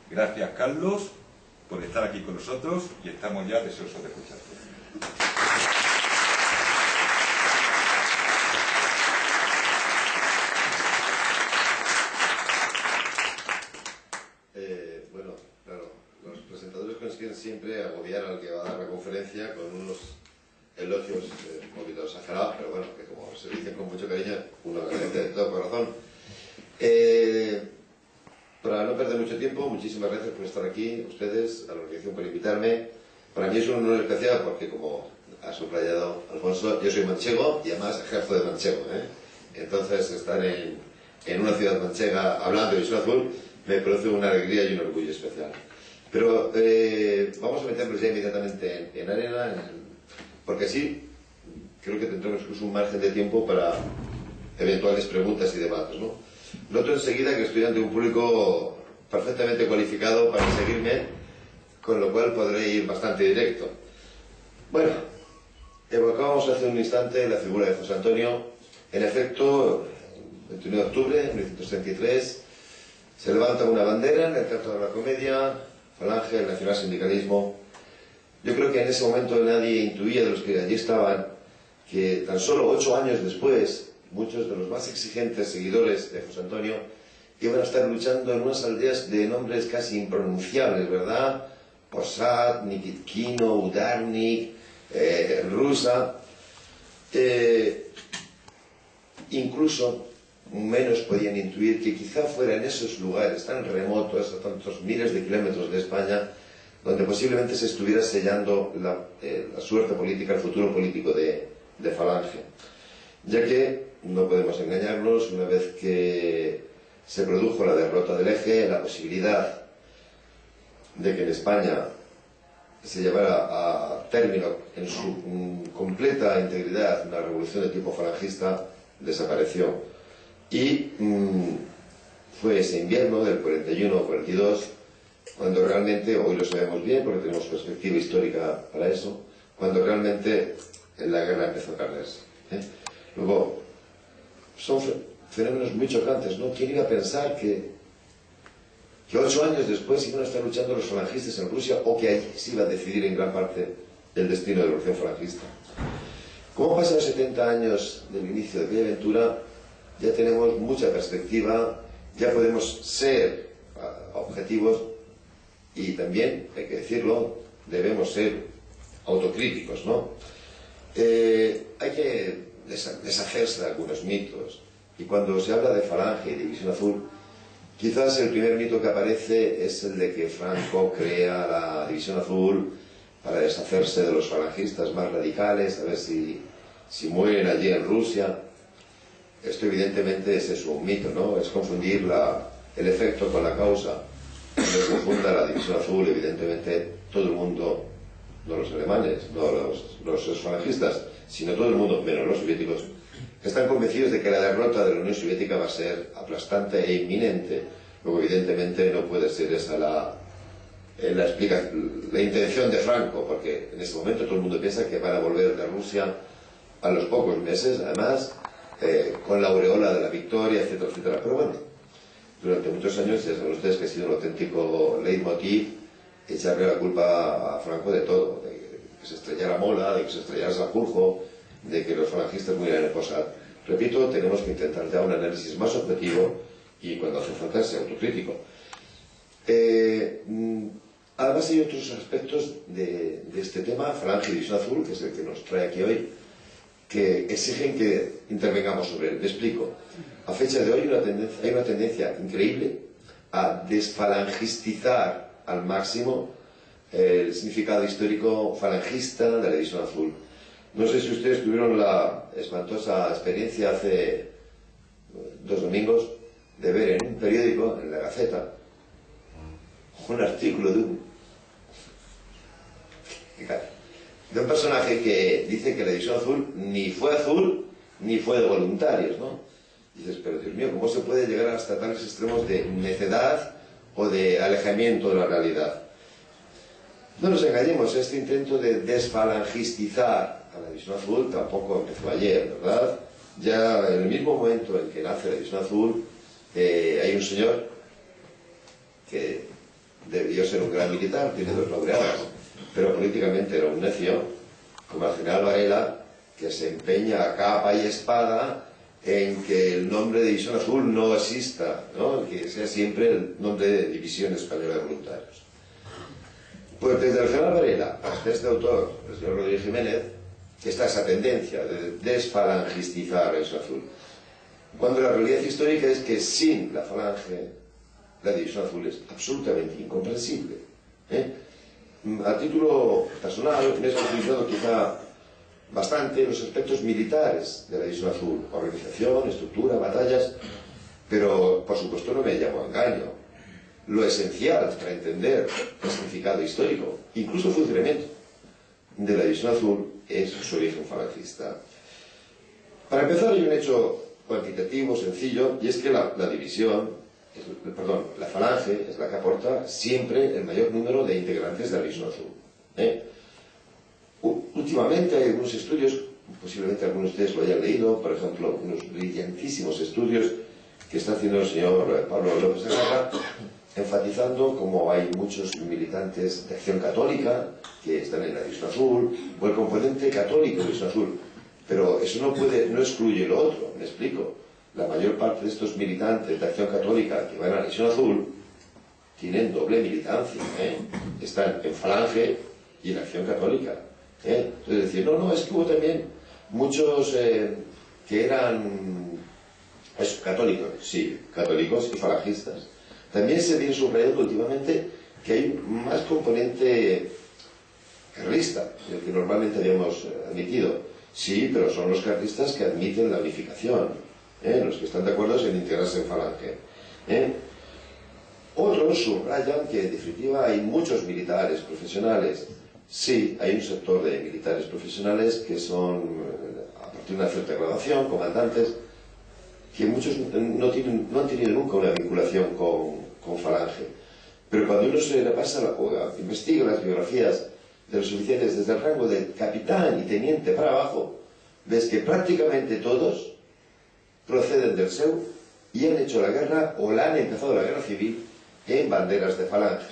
Gracias, Carlos, por estar aquí con nosotros y estamos ya deseosos de escucharte. Bueno, claro, los presentadores consiguen siempre agobiar al que va a dar la conferencia con unos elogios un poquito exagerados, pero bueno, que como se dicen con mucho cariño, uno agradece de todo corazón. Para no perder mucho tiempo, muchísimas gracias por estar aquí, ustedes, a la organización por invitarme. Para mí es un honor especial porque, como ha subrayado Alfonso, yo soy manchego y además ejerzo de manchego, Entonces, estar en una ciudad manchega hablando de Visión Azul me produce una alegría y un orgullo especial. Pero vamos a meternos ya inmediatamente en arena, porque así creo que tendremos incluso un margen de tiempo para eventuales preguntas y debates, ¿no? Noto enseguida que estoy ante un público perfectamente cualificado para seguirme, con lo cual podré ir bastante directo. Bueno, evocábamos hace un instante la figura de José Antonio. En efecto, el 21 de octubre de 1933 se levanta una bandera en el Teatro de la Comedia, Falange, el nacionalsindicalismo. Yo creo que en ese momento nadie intuía, de los que allí estaban, que tan solo 8 años después muchos de los más exigentes seguidores de José Antonio iban a estar luchando en unas aldeas de nombres casi impronunciables, ¿verdad? Posad, Nikitkino, Udarnik, Rusa. Incluso menos podían intuir que quizá fuera en esos lugares tan remotos, a tantos miles de kilómetros de España, donde posiblemente se estuviera sellando la suerte política, el futuro político de Falange. Ya que, no podemos engañarnos, una vez que se produjo la derrota del Eje, la posibilidad de que en España se llevara a término en su completa integridad una revolución de tipo falangista desapareció. Y fue ese invierno del 41 o 42 cuando realmente, hoy lo sabemos bien porque tenemos perspectiva histórica para eso, cuando realmente la guerra empezó a cargarse. Luego, son fenómenos muy chocantes, ¿no? ¿Quién iba a pensar que 8 años después iban a estar luchando los falangistas en Rusia, o que allí se iba a decidir en gran parte el destino de la revolución falangista? Como pasan 70 años del inicio de aquella aventura, ya tenemos mucha perspectiva, ya podemos ser objetivos y también, hay que decirlo, debemos ser autocríticos, ¿no? Hay que deshacerse de algunos mitos, y cuando se habla de Falange y División Azul, quizás el primer mito que aparece es el de que Franco crea la División Azul para deshacerse de los falangistas más radicales, a ver si mueren allí en Rusia. Esto evidentemente es eso, un mito, ¿no? Es confundir el efecto con la causa. Cuando se confunda la División Azul, evidentemente todo el mundo, no los alemanes, no los falangistas, sino todo el mundo, menos los soviéticos, están convencidos de que la derrota de la Unión Soviética va a ser aplastante e inminente. Luego, evidentemente, no puede ser esa la intención de Franco, porque en este momento todo el mundo piensa que van a volver de Rusia a los pocos meses, además, con la aureola de la victoria, etcétera, etcétera. Pero bueno, durante muchos años ya saben ustedes que ha sido un auténtico leitmotiv echarle la culpa a Franco de todo, de que se estrellara Mola, de que se estrellara Sanjurjo, de que los falangistas murieran en Posad. Repito, tenemos que intentar ya un análisis más objetivo y, cuando hace falta, ser autocrítico. Además hay otros aspectos de este tema, Falange y División Azul, que es el que nos trae aquí hoy, que exigen que intervengamos sobre él. Me explico. A fecha de hoy hay una tendencia increíble a desfalangistizar al máximo el significado histórico falangista de la División Azul. No sé si ustedes tuvieron la espantosa experiencia hace 2 domingos de ver en un periódico, en La Gaceta, un artículo de un personaje que dice que la División Azul ni fue de voluntarios, ¿no? Y dices, pero Dios mío, ¿cómo se puede llegar hasta tales extremos de necedad o de alejamiento de la realidad? No nos engañemos, este intento de desfalangistizar a la División Azul tampoco empezó ayer, ¿verdad? Ya en el mismo momento en que nace la División Azul, hay un señor que debió ser un gran militar, tiene 2 laureadas, pero políticamente era un necio, como el general Varela, que se empeña a capa y espada en que el nombre de División Azul no exista, ¿no? Que sea siempre el nombre de División Española de Voluntarios. Pues desde el general Varela hasta este autor, el señor Rodríguez Jiménez, está esa tendencia de desfalangistizar a División Azul. Cuando la realidad histórica es que sin la falange, la División Azul es absolutamente incomprensible. A título personal, me he especializado quizá bastante en los aspectos militares de la División Azul, organización, estructura, batallas, pero por supuesto no me llamo a engaño. Lo esencial para entender el significado histórico, incluso el funcionamiento de la División Azul, es su origen falangista. Para empezar, hay un hecho cuantitativo, sencillo, y es que la falange es la que aporta siempre el mayor número de integrantes de la División Azul. Últimamente hay algunos estudios, posiblemente algunos de ustedes lo hayan leído, por ejemplo, unos brillantísimos estudios que está haciendo el señor Pablo López de Garra, enfatizando cómo hay muchos militantes de Acción Católica que están en la División Azul, o el componente católico de la División Azul. Pero eso no excluye lo otro, me explico. La mayor parte de estos militantes de Acción Católica que van a la División Azul tienen doble militancia, están en falange y en Acción Católica. Es decir, es que hubo también muchos que eran católicos, sí, católicos y falangistas. También se viene subrayando últimamente que hay más componente carlista del que normalmente habíamos admitido. Sí, pero son los carlistas que admiten la unificación, los que están de acuerdo en integrarse en falange. Otros subrayan que en definitiva hay muchos militares profesionales. Sí, hay un sector de militares profesionales que son, a partir de una cierta graduación, comandantes, que muchos no han tenido nunca una vinculación con falange. Pero cuando uno se repasa o investiga las biografías de los oficiales desde el rango de capitán y teniente para abajo, ves que prácticamente todos proceden del SEU y han hecho la guerra o la han empezado la guerra civil en banderas de falange.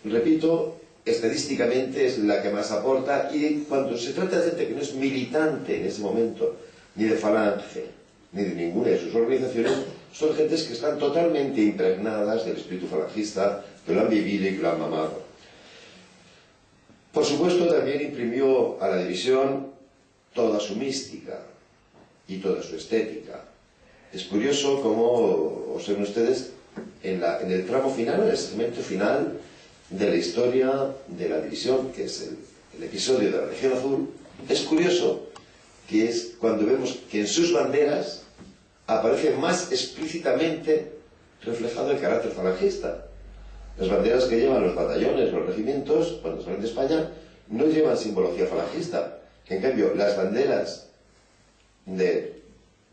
Repito, estadísticamente es la que más aporta, y cuando se trata de gente que no es militante en ese momento, ni de falange, ni de ninguna de sus organizaciones, son gentes que están totalmente impregnadas del espíritu falangista, que lo han vivido y que lo han mamado. Por supuesto, también imprimió a la división toda su mística y toda su estética. Es curioso cómo observen ustedes en el tramo final, en el segmento final de la historia de la división, que es el episodio de la Legión Azul. Es curioso que es cuando vemos que en sus banderas aparece más explícitamente reflejado el carácter falangista. Las banderas que llevan los batallones, los regimientos, cuando salen de España, no llevan simbología falangista. En cambio, las banderas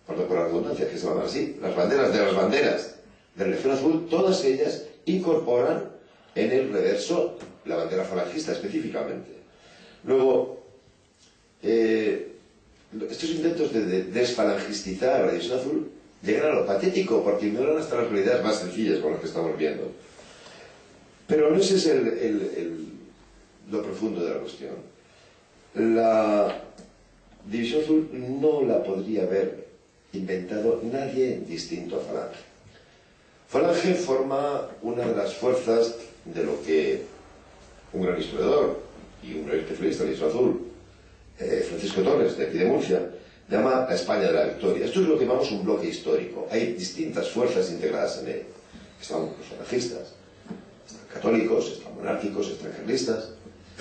perdón por la redundancia, que se llaman así, las banderas de la Legión Azul, todas ellas incorporan en el reverso la bandera falangista específicamente. Luego, estos intentos de desfalangistizar a la División Azul llegan a lo patético, porque ignoran hasta las realidades más sencillas con las que estamos viendo. Pero no ese es lo profundo de la cuestión. La División Azul no la podría haber inventado nadie distinto a Falange. Falange forma una de las fuerzas de lo que un gran historiador y un gran especialista de la División Azul, Francisco Torres, de aquí de Murcia, llama la España de la Victoria. Esto es lo que llamamos un bloque histórico. Hay distintas fuerzas integradas en él. Están los falangistas, están católicos, están monárquicos, están carlistas.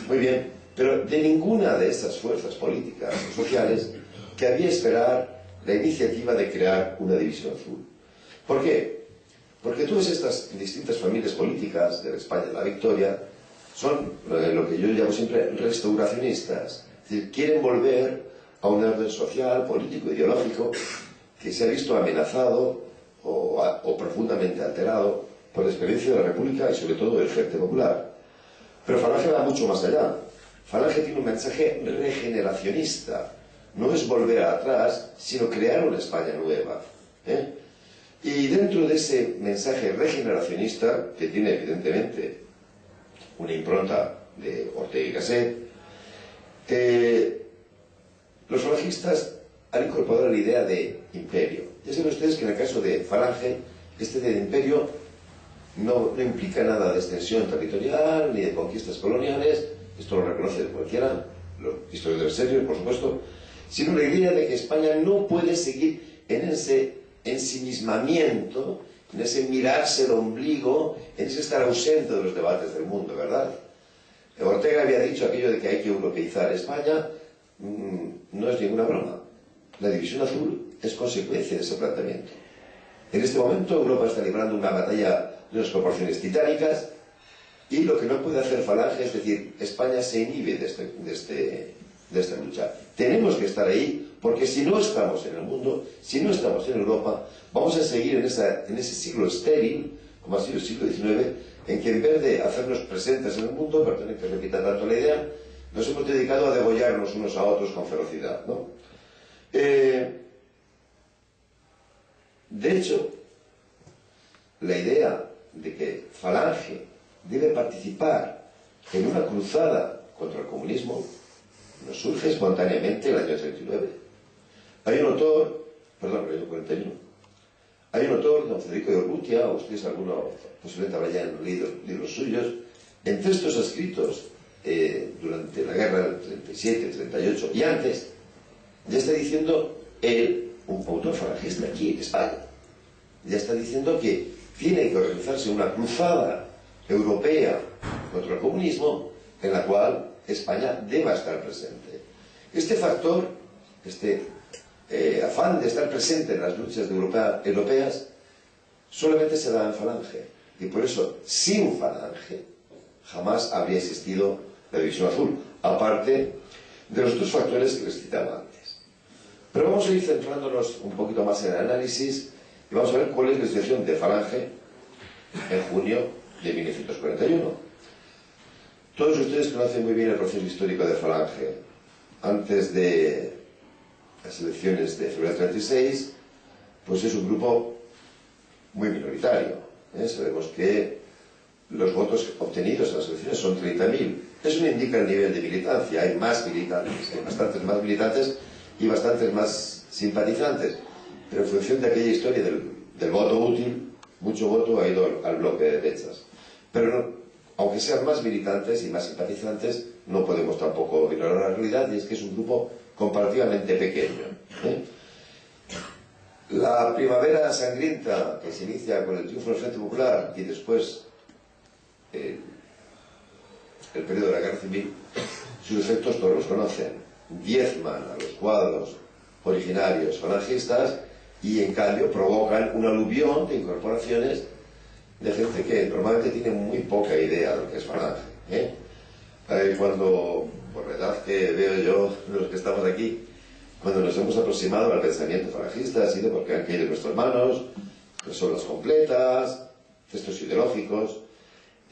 Muy bien, pero de ninguna de estas fuerzas políticas o sociales cabía esperar la iniciativa de crear una división azul. ¿Por qué? Porque todas estas distintas familias políticas de la España de la Victoria son lo que yo llamo siempre restauracionistas. Es decir, quieren volver a un orden social, político, ideológico que se ha visto amenazado o profundamente alterado por la experiencia de la República y sobre todo del Frente Popular. Pero Falange va mucho más allá. Falange tiene un mensaje regeneracionista. No es volver atrás, sino crear una España nueva. Y dentro de ese mensaje regeneracionista, que tiene evidentemente una impronta de Ortega y Gasset, los falangistas han incorporado la idea de imperio. Ya saben ustedes que en el caso de Falange, este de imperio no implica nada de extensión territorial ni de conquistas coloniales, esto lo reconoce cualquiera, los historiadores serios, por supuesto, sino la idea de que España no puede seguir en ese ensimismamiento, en ese mirarse el ombligo, en ese estar ausente de los debates del mundo, ¿verdad? Ortega había dicho aquello de que hay que europeizar España, no es ninguna broma. La división azul es consecuencia de ese planteamiento. En este momento Europa está librando una batalla de unas proporciones titánicas y lo que no puede hacer Falange es decir, España se inhibe de esta lucha. Tenemos que estar ahí porque si no estamos en el mundo, si no estamos en Europa, vamos a seguir en ese siglo estéril, como ha sido el siglo XIX, en que en vez de hacernos presentes en el mundo, perdonen que repita tanto la idea, nos hemos dedicado a degollarnos unos a otros con ferocidad, ¿no? De hecho, la idea de que Falange debe participar en una cruzada contra el comunismo nos surge espontáneamente en el año 39. Hay un autor, perdón, el año 41, hay un autor, don Federico de Urrutia, o ustedes alguno posiblemente habrán leído libros suyos, en textos escritos durante la guerra del 37, 38 y antes, ya está diciendo él, un autor falangista aquí en España, ya está diciendo que tiene que organizarse una cruzada europea contra el comunismo en la cual España deba estar presente. Este factor, afán de estar presente en las luchas europeas solamente se da en Falange y por eso sin Falange jamás habría existido la división azul, aparte de los dos factores que les citaba antes. Pero vamos a ir centrándonos un poquito más en el análisis y vamos a ver cuál es la situación de Falange en junio de 1941. Todos ustedes conocen muy bien el proceso histórico de Falange. Antes de las elecciones de febrero 36, pues es un grupo muy minoritario. Sabemos que los votos obtenidos en las elecciones son 30.000. Eso no indica el nivel de militancia. Hay más militantes, hay bastantes más militantes y bastantes más simpatizantes. Pero en función de aquella historia del voto útil, mucho voto ha ido al bloque de derechas. Pero no, aunque sean más militantes y más simpatizantes, no podemos tampoco ignorar la realidad, y es que es un grupo comparativamente pequeño. La primavera sangrienta que se inicia con el triunfo del Frente Popular y después el periodo de la Guerra Civil, sus efectos todos los conocen. Diezman a los cuadros originarios falangistas y en cambio provocan un aluvión de incorporaciones de gente que normalmente tiene muy poca idea de lo que es Falange. Cuando, por la edad que veo yo, de los que estamos aquí, cuando nos hemos aproximado al pensamiento falangista ha sido porque han caído en nuestras manos personas completas, textos ideológicos.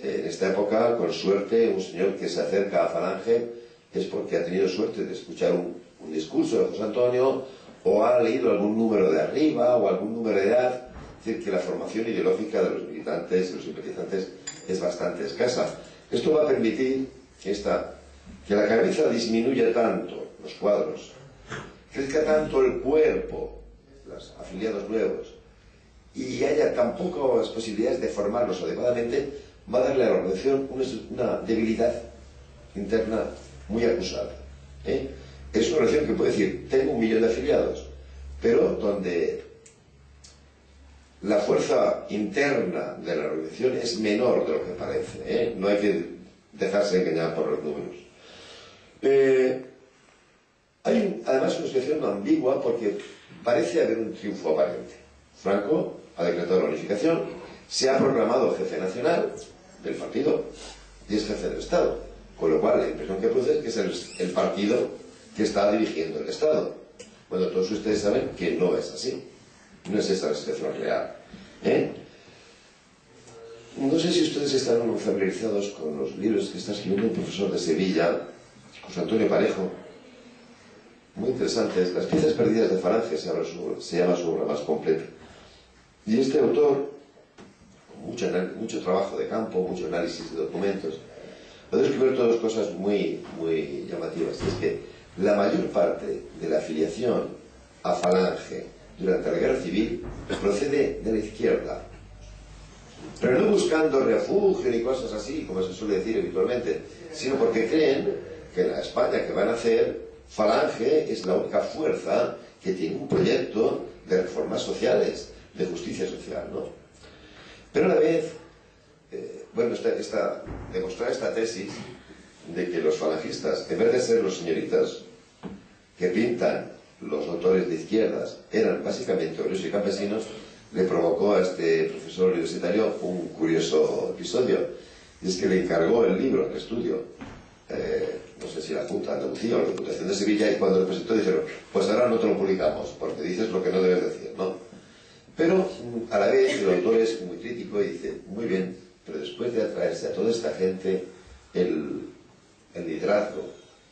En esta época, con suerte, un señor que se acerca a Falange es porque ha tenido suerte de escuchar un discurso de José Antonio o ha leído algún número de arriba o algún número de edad. Es decir, que la formación ideológica de los militantes y los simpatizantes es bastante escasa. Esto va a permitir que la cabeza disminuya tanto, los cuadros, crezca tanto el cuerpo, los afiliados nuevos, y haya tan pocas posibilidades de formarlos adecuadamente, va a darle a la organización una debilidad interna muy acusada. Es una organización que puede decir, tengo 1 millón de afiliados, pero donde la fuerza interna de la organización es menor de lo que parece. No hay que dejarse engañar por los números. Hay además una situación ambigua porque parece haber un triunfo aparente. Franco ha decretado la unificación, se ha proclamado jefe nacional del partido y es jefe del Estado, con lo cual la impresión que produce es que es el partido que está dirigiendo el Estado. Bueno, todos ustedes saben que no es así. No es esa la situación real. No sé si ustedes están familiarizados con los libros que está escribiendo un profesor de Sevilla, José Antonio Parejo. Muy interesantes. Las piezas perdidas de Falange se llama su obra más completa. Y este autor, con mucho trabajo de campo, mucho análisis de documentos, ha descubierto dos cosas muy llamativas. Es que la mayor parte de la afiliación a Falange durante la Guerra Civil procede de la izquierda, pero no buscando refugio ni cosas así, como se suele decir habitualmente, sino porque creen que en la España que van a hacer, Falange es la única fuerza que tiene un proyecto de reformas sociales, de justicia social, ¿no? Pero a la vez, demostrar esta tesis de que los falangistas, en vez de ser los señoritas que pintan los autores de izquierdas, eran básicamente obreros y campesinos, le provocó a este profesor universitario un curioso episodio. Y es que le encargó el libro, el estudio, no sé si la Junta de Andalucía o la Diputación de Sevilla, y cuando lo presentó dijeron, pues ahora no te lo publicamos, porque dices lo que no debes decir, ¿no? Pero a la vez el autor es muy crítico y dice, muy bien, pero después de atraerse a toda esta gente, el liderazgo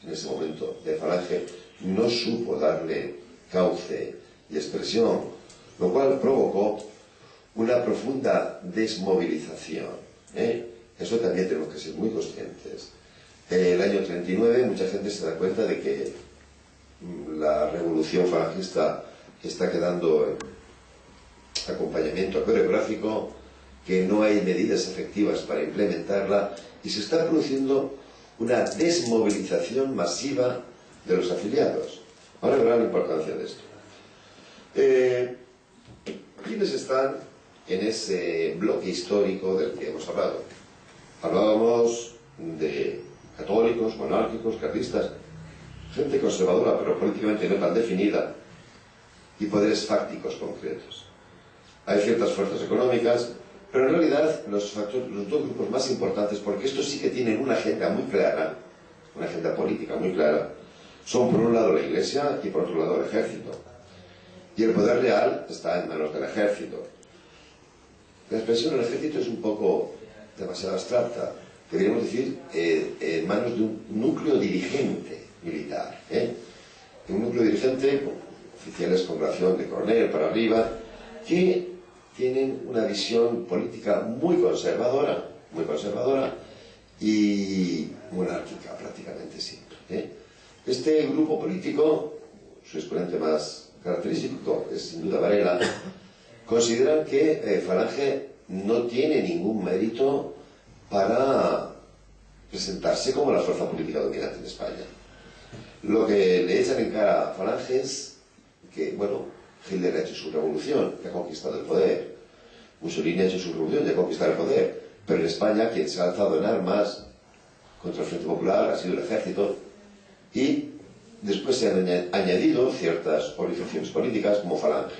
en ese momento de Falange no supo darle cauce y expresión, lo cual provocó una profunda desmovilización, Eso también tenemos que ser muy conscientes. El año 39 mucha gente se da cuenta de que la revolución falangista está quedando en acompañamiento coreográfico, que no hay medidas efectivas para implementarla y se está produciendo una desmovilización masiva de los afiliados. Ahora verán la importancia de esto. ¿Quiénes están en ese bloque histórico del que hemos hablado? Hablábamos de católicos, monárquicos, carlistas, gente conservadora pero políticamente no tan definida, y poderes fácticos concretos. Hay ciertas fuerzas económicas, pero en realidad los dos grupos más importantes, porque estos sí que tienen una agenda muy clara, una agenda política muy clara, son por un lado la Iglesia y por otro lado el ejército. Y el poder real está en manos del ejército. La expresión del ejército es un poco demasiado abstracta. Deberíamos decir en manos de un núcleo dirigente militar. Un núcleo dirigente, con oficiales con gradación de coronel para arriba, que tienen una visión política muy conservadora y monárquica prácticamente siempre. Este grupo político, su exponente más característico es sin duda Varela, consideran que Falange no tiene ningún mérito para presentarse como la fuerza política dominante en España. Lo que le echan en cara a Falange es que, bueno, Hitler ha hecho su revolución y ha conquistado el poder, Mussolini ha hecho su revolución y ha conquistado el poder, pero en España quien se ha alzado en armas contra el Frente Popular ha sido el ejército, y después se han añadido ciertas organizaciones políticas como Falange,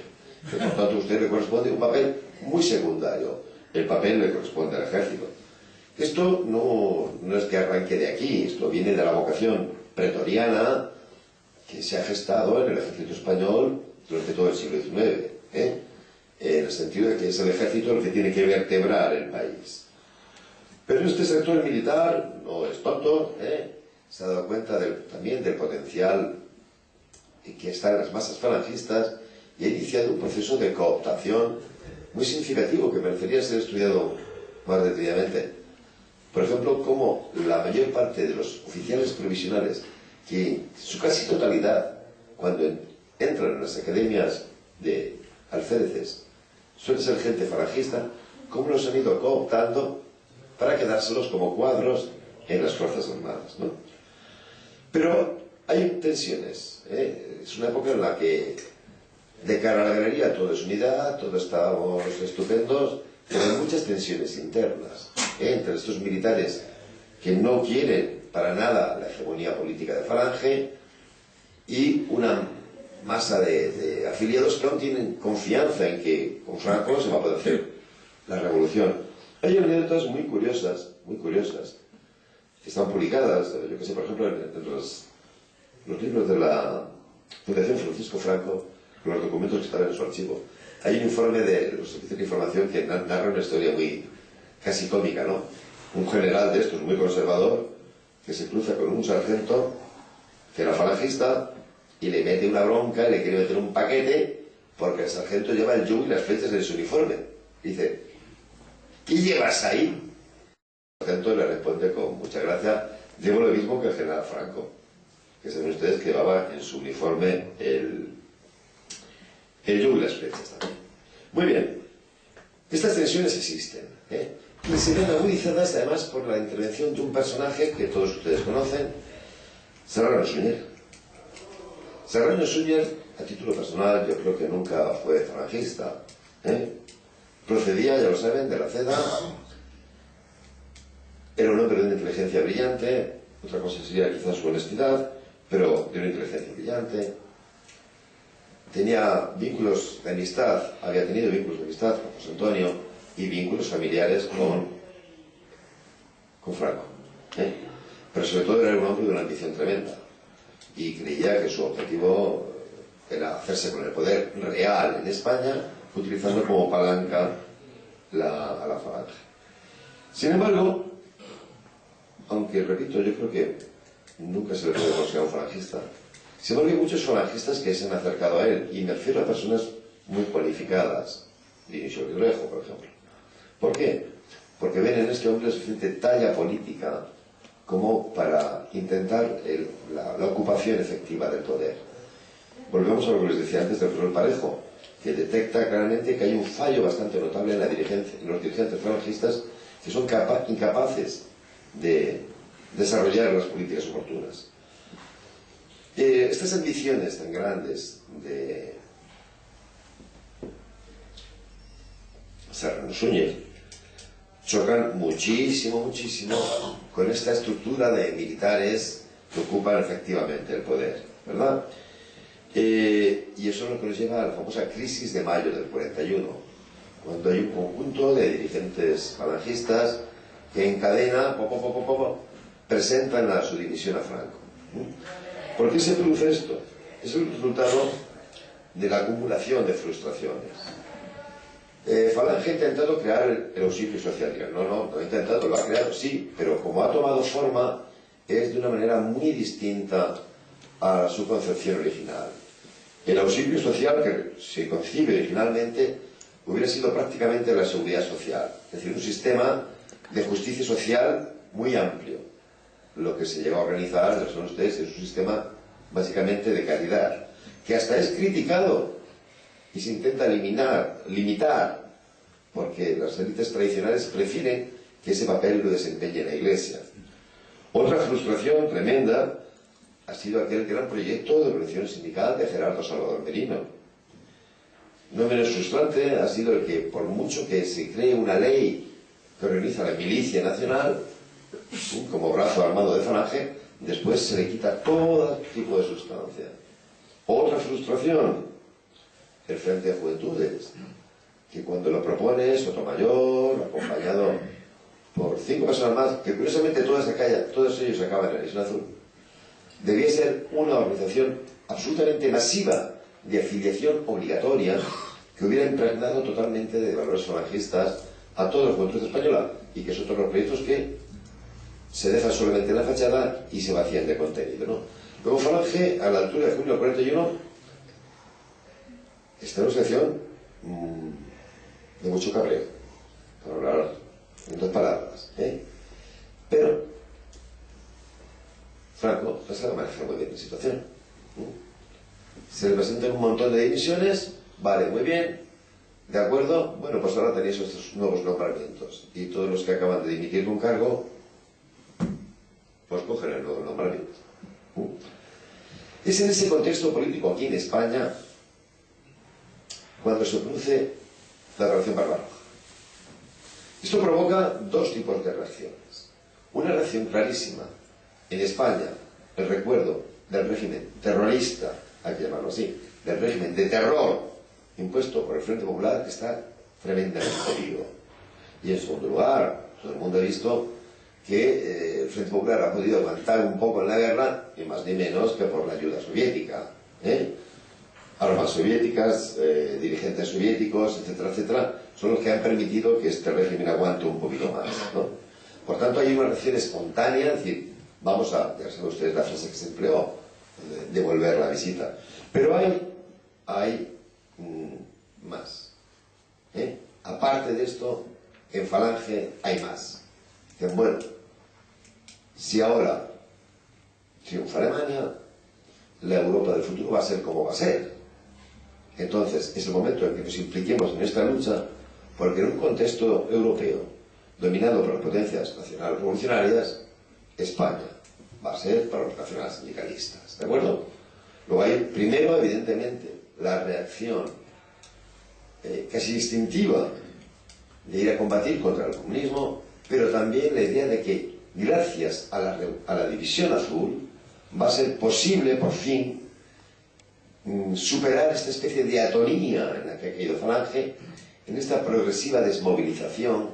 que por tanto a usted le corresponde un papel muy secundario, el papel le corresponde al ejército. Esto no es que arranque de aquí, esto viene de la vocación pretoriana que se ha gestado en el ejército español durante todo el siglo XIX, en el sentido de que es el ejército el que tiene que vertebrar el país. Pero este sector militar no es tonto, se ha dado cuenta también del potencial que está en las masas falangistas y ha iniciado un proceso de cooptación muy significativo que merecería ser estudiado más detenidamente. Por ejemplo, cómo la mayor parte de los oficiales provisionales, que en su casi totalidad, cuando entran en las academias de alféreces, suele ser gente falangista, cómo los han ido cooptando para quedárselos como cuadros en las Fuerzas Armadas, ¿no? Pero hay tensiones, es una época en la que de cara a la galería todo es unidad, todos estábamos estupendos, pero hay muchas tensiones internas entre estos militares que no quieren para nada la hegemonía política de Falange y una masa de afiliados que aún tienen confianza en que con Franco se va a poder hacer la revolución. Hay anécdotas muy curiosas, que están publicadas, yo que sé, por ejemplo, en los libros de la Fundación Francisco Franco, los documentos que están en su archivo. Hay un informe de los servicios de información que narra una historia muy casi cómica, ¿no? Un general de estos, muy conservador, que se cruza con un sargento que era falangista y le mete una bronca, le quiere meter un paquete porque el sargento lleva el yugo y las flechas en su uniforme. Dice, ¿qué llevas ahí? El sargento le responde con mucha gracia, llevo lo mismo que el general Franco, que saben ustedes que llevaba en su uniforme el yugo y las flechas también. Muy bien, estas tensiones existen, y se ven agudizadas además por la intervención de un personaje que todos ustedes conocen, Serrano Suñer. Serrano Suñer, a título personal, yo creo que nunca fue falangista, procedía, ya lo saben, de la CEDA, era un hombre de una inteligencia brillante, otra cosa sería quizás su honestidad, pero de una inteligencia brillante. Tenía vínculos de amistad, había tenido vínculos de amistad con José Antonio y vínculos familiares con Franco. Pero sobre todo era un hombre de una ambición tremenda y creía que su objetivo era hacerse con el poder real en España, utilizando como palanca a la falange. Sin embargo, aunque repito, yo creo que nunca se le puede considerar un falangista, sin embargo hay muchos falangistas que se han acercado a él, y me refiero a personas muy cualificadas, Dionisio Ridruejo, por ejemplo. ¿Por qué? Porque ven en este hombre suficiente talla política como para intentar la ocupación efectiva del poder. Volvemos a lo que les decía antes del profesor Parejo, que detecta claramente que hay un fallo bastante notable en la dirigencia, en los dirigentes falangistas, que son incapaces de desarrollar las políticas oportunas. Estas ambiciones tan grandes de Serrano Suñer chocan muchísimo con esta estructura de militares que ocupan efectivamente el poder, ¿verdad? Y eso es lo que nos lleva a la famosa crisis de mayo del 41, cuando hay un conjunto de dirigentes falangistas que en cadena presentan a su dimisión a Franco. ¿Por qué se produce esto? Es el resultado de la acumulación de frustraciones. Falange ha intentado crear el auxilio social. No ha intentado, lo ha creado, sí, pero como ha tomado forma es de una manera muy distinta a su concepción original. El auxilio social que se concibe originalmente hubiera sido prácticamente la seguridad social, es decir, un sistema de justicia social muy amplio. Lo que se llega a organizar, lo saben ustedes, es un sistema básicamente de caridad, que hasta es criticado y se intenta limitar, porque las élites tradicionales prefieren que ese papel lo desempeñe la Iglesia. Otra frustración tremenda ha sido aquel gran proyecto de organización sindical de Gerardo Salvador Merino. No menos frustrante ha sido el que, por mucho que se cree una ley que organiza la milicia nacional, como brazo armado de Falange, después se le quita todo tipo de sustancia. Otra frustración, el Frente de Juventudes, que cuando lo propone Sotomayor, acompañado por 5 personas más, que curiosamente todos ellos acaban en la Isla Azul, debía ser una organización absolutamente masiva de afiliación obligatoria que hubiera impregnado totalmente de valores falangistas a toda la juventud española, y que son todos los proyectos que se dejan solamente en la fachada y se vacían de contenido, ¿no? Luego Falange, a la altura de junio del 41, está en una situación de mucho cabreo, para hablar en 2 palabras, pero Franco no sabe manejar muy bien la situación. Se le presentan un montón de dimisiones, vale, muy bien, de acuerdo, bueno, pues ahora tenéis estos nuevos nombramientos, y todos los que acaban de dimitir de un cargo pues cogen el nuevo nombramiento. Es en ese contexto político aquí en España cuando se produce la reacción Barbarroja. Esto provoca 2 tipos de reacciones. Una reacción clarísima. En España, el recuerdo del régimen terrorista, hay que llamarlo así, del régimen de terror impuesto por el Frente Popular, que está tremendamente vivo. Y en segundo lugar, todo el mundo ha visto que el Frente Popular ha podido aguantar un poco en la guerra, y más ni menos que por la ayuda soviética. Armas soviéticas, dirigentes soviéticos, etcétera, etcétera, son los que han permitido que este régimen aguante un poquito más, ¿no? Por tanto, hay una reacción espontánea, es decir, vamos a, ya saben ustedes la frase que se empleó, devolver la visita. Pero hay más. Aparte de esto, en Falange hay más. Dicen, bueno, si ahora triunfa Alemania, la Europa del futuro va a ser como va a ser. Entonces, es el momento en que nos impliquemos en esta lucha, porque en un contexto europeo dominado por las potencias nacionales revolucionarias, España va a ser para los nacionales sindicalistas. ¿De acuerdo? Luego hay, primero, evidentemente, la reacción casi instintiva de ir a combatir contra el comunismo, pero también la idea de que, gracias a la división azul, va a ser posible, por fin, superar esta especie de atonía en la que ha caído Falange, en esta progresiva desmovilización,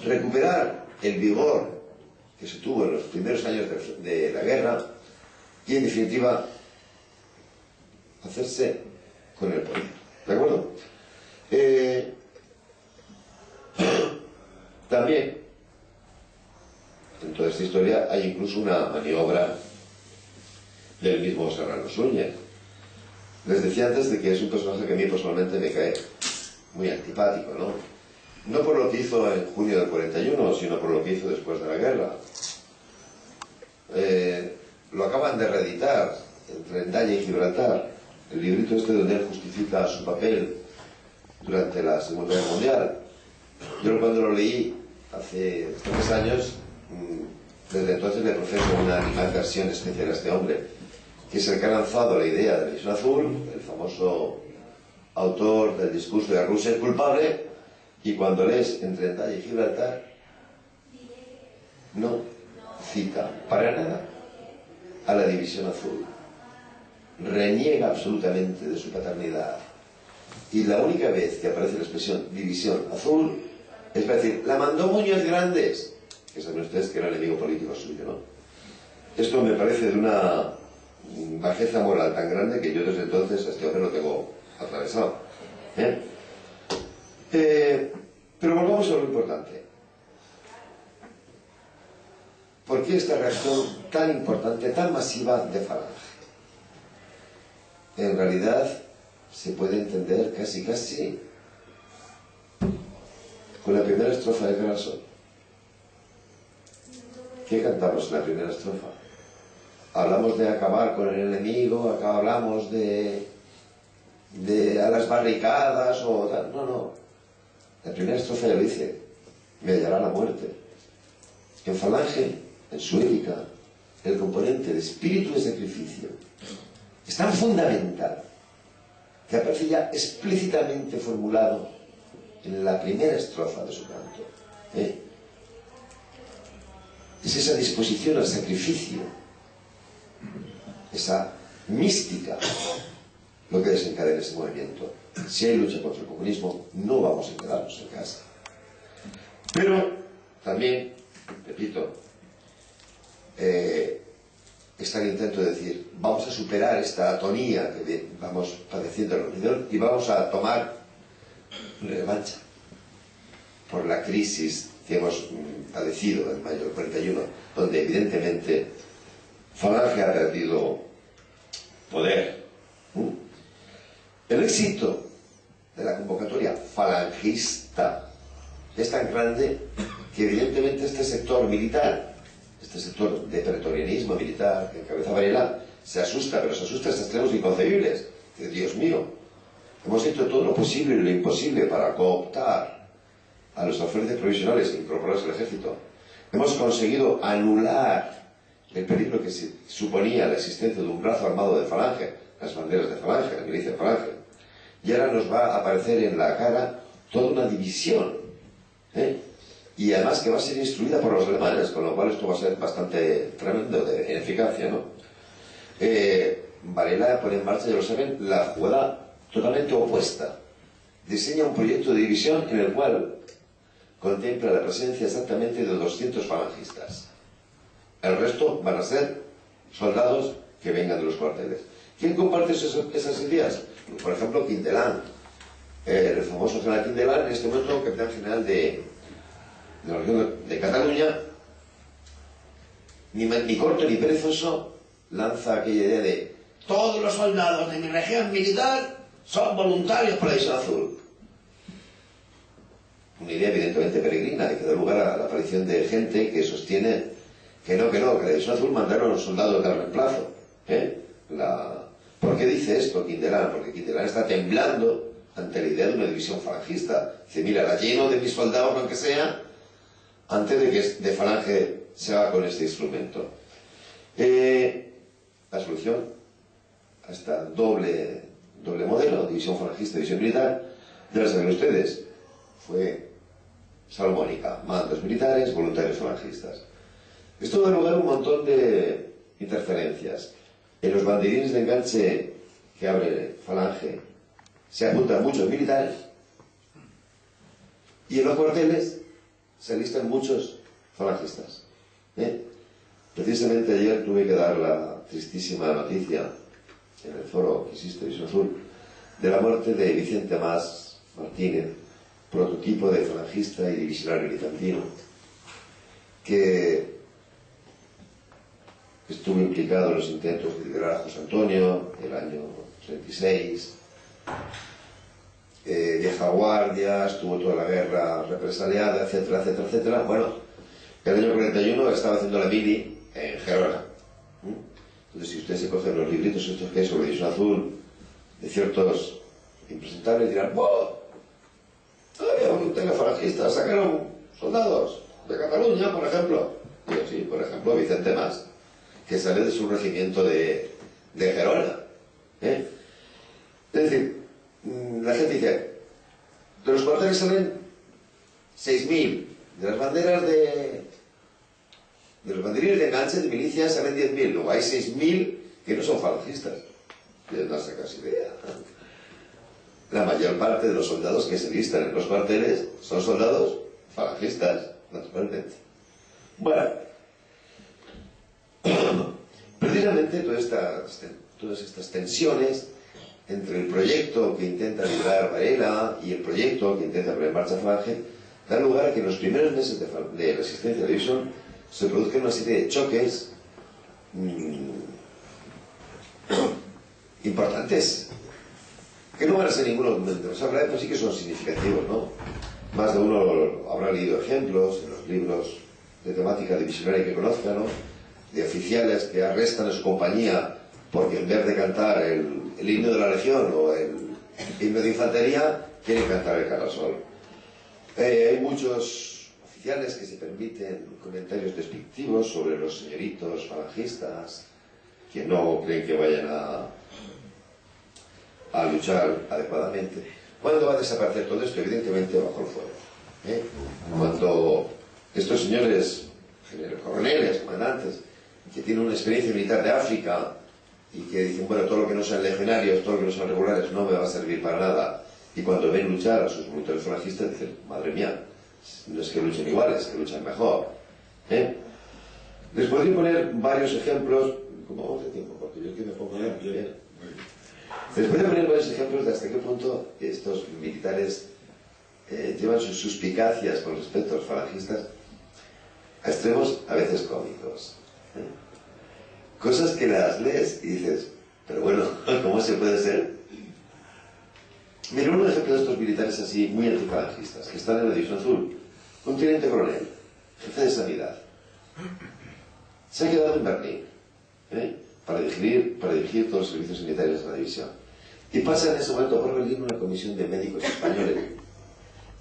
recuperar el vigor que se tuvo en los primeros años de la guerra y, en definitiva, hacerse con el poder. ¿De acuerdo? También, en toda esta historia, hay incluso una maniobra del mismo Serrano Suñer. Les decía antes de que es un personaje que a mí personalmente me cae muy antipático, ¿no? No por lo que hizo en junio del 41, sino por lo que hizo después de la guerra. Lo acaban de reeditar entre Endaya y Gibraltar, el librito este donde él justifica su papel durante la Segunda Guerra Mundial. Yo cuando lo leí hace 3 años, desde entonces le profeso una animadversión especial a este hombre, que es el que ha lanzado la idea de la División Azul, el famoso autor del discurso de Rusia es culpable, y cuando lees entre Endaya y Gibraltar, no cita para nada a la División Azul. Reniega absolutamente de su paternidad. Y la única vez que aparece la expresión División Azul es para decir, la mandó Muñoz Grandes, que saben ustedes que era el enemigo político suyo, ¿no? Esto me parece de una bajeza moral tan grande que yo desde entonces a este hombre lo tengo atravesado. Pero volvamos a lo importante. ¿Por qué esta reacción tan importante, tan masiva de Falange? En realidad se puede entender casi con la primera estrofa de Gran Sol. ¿Qué cantamos en la primera estrofa? Hablamos de acabar con el enemigo, acá hablamos de a las barricadas o tal. No. La primera estrofa ya lo dice, me hallará la muerte. En Falange, en su ética, el componente de espíritu de sacrificio es tan fundamental que aparece ya explícitamente formulado en la primera estrofa de su canto. Es esa disposición al sacrificio, esa mística, lo que desencadena ese movimiento. Si hay lucha contra el comunismo, no vamos a quedarnos en casa. Pero también, repito, está el intento de decir, vamos a superar esta atonía que vamos padeciendo en la Unión y vamos a tomar revancha por la crisis que hemos padecido en mayo del 41, donde evidentemente Falange ha perdido poder. El éxito de la convocatoria falangista es tan grande que evidentemente este sector militar, este sector de pretorianismo militar que encabeza Varela, se asusta, pero se asusta hasta extremos inconcebibles. Dice, Dios mío, hemos hecho todo lo posible y lo imposible para cooptar a los alféreces provisionales e incorporarse al ejército. Hemos conseguido anular el peligro que suponía la existencia de un brazo armado de Falange, las banderas de Falange, la milicia de Falange. Y ahora nos va a aparecer en la cara toda una división, y además que va a ser instruida por los alemanes, con lo cual esto va a ser bastante tremendo en eficacia, ¿no? Varela pone en marcha, ya lo saben, la jugada totalmente opuesta. Diseña un proyecto de división en el cual contempla la presencia exactamente de 200 falangistas. El resto van a ser soldados que vengan de los cuarteles. ¿Quién comparte esas ideas? Por ejemplo, Quintelán, el famoso general Quintelán, en este momento capitán general de la región de Cataluña, ni corto ni perezoso, lanza aquella idea de todos los soldados de mi región militar son voluntarios para la División Azul. Una idea evidentemente peregrina y que da lugar a la aparición de gente que sostiene que la División Azul mandaron soldados de reemplazo. ¿Por qué dice esto Quindelán? Porque Quindelán está temblando ante la idea de una división falangista. Dice, mira, la lleno de mis soldados, aunque sea, antes de que de Falange se haga con este instrumento. La solución a este doble modelo, división falangista y división militar, ya lo saben ustedes, fue salomónica, mandos militares, voluntarios falangistas. Esto da lugar a un montón de interferencias. En los banderines de enganche que abre Falange se apuntan muchos militares y en los cuarteles se alistan muchos falangistas. Precisamente ayer tuve que dar la tristísima noticia en el foro que existe División Azul de la muerte de Vicente Mas Martínez, prototipo de falangista y divisionario bizantino, que estuvo implicado en los intentos de liberar a José Antonio el año 36, vieja guardia, estuvo toda la guerra represaliada, etcétera, etcétera, etcétera. Bueno, el año 41 estaba haciendo la mili en Gerona. Entonces, si usted se coge los libritos estos que hay sobre División Azul, de ciertos impresentables, dirán, ¡oh! Todavía voluntarios falangistas sacaron soldados de Cataluña, por ejemplo. Digo, sí, por ejemplo, Vicente Mas, que sale de su regimiento de Gerona. Es decir, la gente dice, de los cuarteles salen 6.000, de las banderas de los banderines de enganche de milicias salen 10.000, luego hay 6.000 que no son falangistas. No sacas idea. La mayor parte de los soldados que se listan en los cuarteles son soldados falangistas, naturalmente. Bueno, precisamente todas estas tensiones entre el proyecto que intenta liberar Varela y el proyecto que intenta poner en marcha Falange dan lugar a que en los primeros meses de resistencia de la división se produzcan una serie de choques importantes, que no van a ser ninguno de los habla, pero sí que son significativos, ¿no? Más de uno habrá leído ejemplos en los libros de temática divisionaria que conozcan, ¿no? De oficiales que arrestan a su compañía porque en vez de cantar el himno de la legión o el himno de infantería, quieren cantar el Carrasol. Hay muchos oficiales que se permiten comentarios despectivos sobre los señoritos falangistas que no creen que vayan a luchar adecuadamente. ¿Cuándo va a desaparecer todo esto? Evidentemente bajo el fuego. Cuando estos señores, coroneles, comandantes, que tienen una experiencia militar de África y que dicen, bueno, todo lo que no sean legionarios, todo lo que no sean regulares no me va a servir para nada, y cuando ven luchar a sus voluntarios falangistas dicen, madre mía, no es que luchen iguales, es que luchan mejor. Les podría poner varios ejemplos, como vamos de tiempo, porque yo es que me pongo bien. Les podría poner varios ejemplos de hasta qué punto estos militares llevan sus suspicacias con respecto a los falangistas a extremos a veces cómicos. Cosas que las lees y dices, pero bueno, ¿cómo se puede ser? Mira, un ejemplo de estos militares así, muy antifalangistas, que están en la División Azul, un teniente coronel, jefe de sanidad, se ha quedado en Berlín para dirigir todos los servicios sanitarios de la división. Y pasa en ese momento por Berlín una comisión de médicos españoles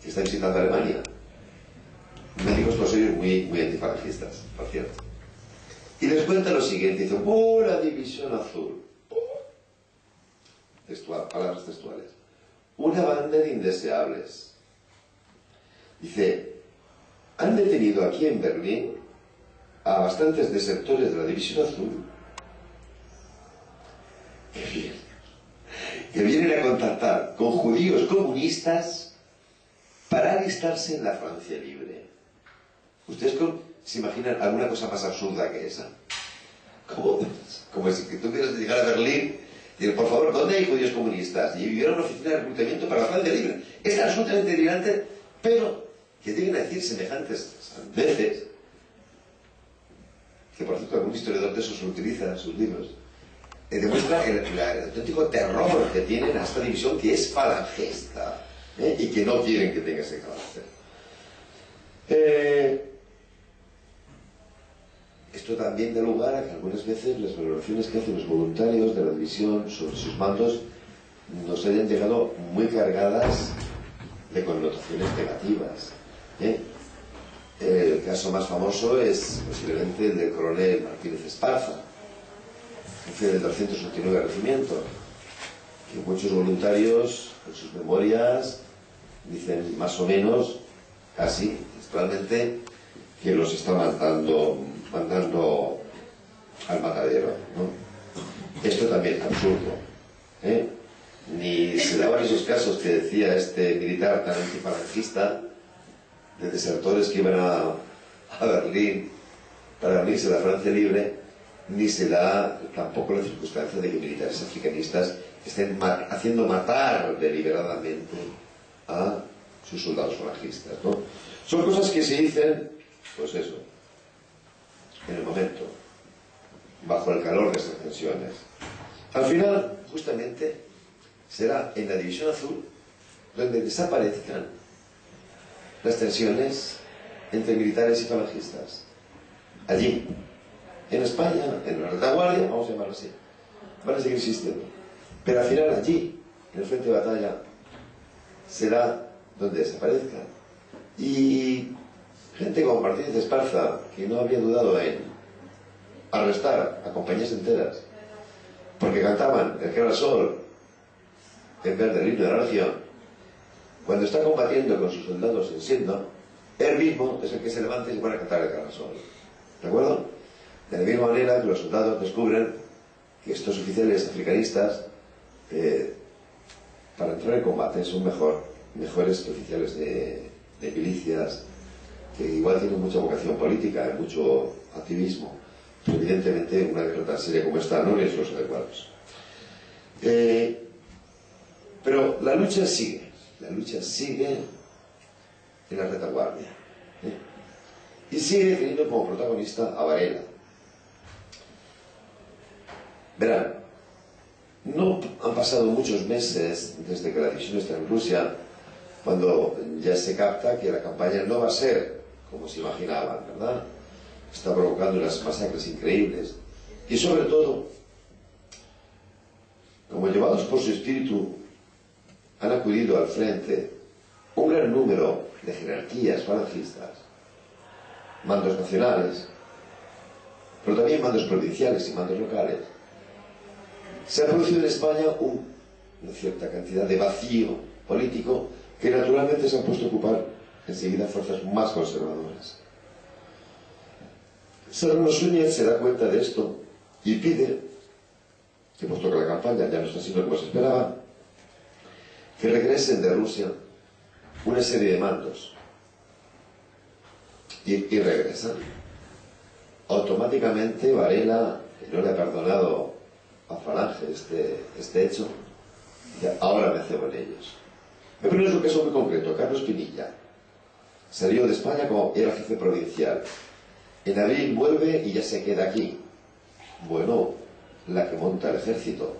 que está visitando Alemania. Médicos todos ellos muy antifalangistas, por cierto. Y les cuenta lo siguiente, dice, la División Azul, palabras textuales, una banda de indeseables. Dice, han detenido aquí en Berlín a bastantes desertores de la División Azul que vienen a contactar con judíos comunistas para alistarse en la Francia libre. ¿Ustedes se imaginan alguna cosa más absurda que esa? Como si tú quieras llegar a Berlín y decir, por favor, ¿dónde hay judíos comunistas? Y hubiera una oficina de reclutamiento para la Francia libre. Es absolutamente delirante, pero que lleguen a decir semejantes sandeces, que por cierto algún historiador de esos lo utiliza en sus libros, demuestra el auténtico terror que tienen a esta división que es falangista, y que no quieren que tenga ese carácter. Esto también da lugar a que algunas veces las valoraciones que hacen los voluntarios de la división sobre sus mandos nos hayan llegado muy cargadas de connotaciones negativas. El caso más famoso es posiblemente el del coronel Martínez Esparza, jefe del 289 Regimiento, que muchos voluntarios en sus memorias dicen más o menos, casi textualmente, que los está mandando al matadero, ¿no? Esto también es absurdo, Ni se daban esos casos que decía este militar tan antifalangista de desertores que iban a Berlín para unirse a la Francia libre, ni se da tampoco la circunstancia de que militares africanistas estén haciendo matar deliberadamente a sus soldados falangistas, ¿no? Son cosas que se dicen, pues eso, en el momento, bajo el calor de estas tensiones. Al final, justamente, será en la División Azul donde desaparezcan las tensiones entre militares y falangistas. Allí, en España, en la retaguardia, vamos a llamarlo así, van a seguir existiendo. Pero al final allí, en el frente de batalla, será donde desaparezcan. Y gente como Martínez Esparza, que no había dudado en arrestar a compañías enteras, porque cantaban el Guerra al Sol en vez del himno de la nación, cuando está combatiendo con sus soldados en Sienda, él mismo es el que se levanta y se pone a cantar el Guerra al Sol. ¿De acuerdo? De la misma manera que los soldados descubren que estos oficiales africanistas, para entrar en combate, son mejores que oficiales de milicias, que igual tienen mucha vocación política y mucho activismo, pero evidentemente una guerra tan seria como esta no es los adecuados. Pero la lucha sigue en la retaguardia, y sigue teniendo como protagonista a Varela. Verán, no han pasado muchos meses desde que la división está en Rusia, cuando ya se capta que la campaña no va a ser como se imaginaban, ¿verdad? Está provocando unas masacres increíbles. Y sobre todo, como llevados por su espíritu, han acudido al frente un gran número de jerarquías falangistas, mandos nacionales, pero también mandos provinciales y mandos locales. Se ha producido en España una cierta cantidad de vacío político que naturalmente se han puesto a ocupar enseguida fuerzas más conservadoras. Saddam Hussein se da cuenta de esto y pide, que puesto que la campaña ya no está siendo como se esperaba, que regresen de Rusia una serie de mandos. Y regresan. Automáticamente Varela, que no le ha perdonado a Falange este hecho, dice, ahora me cebo en ellos. Pero no es un caso muy concreto. Carlos Pinilla salió de España como era jefe provincial. En abril vuelve y ya se queda aquí. Bueno, la que monta el ejército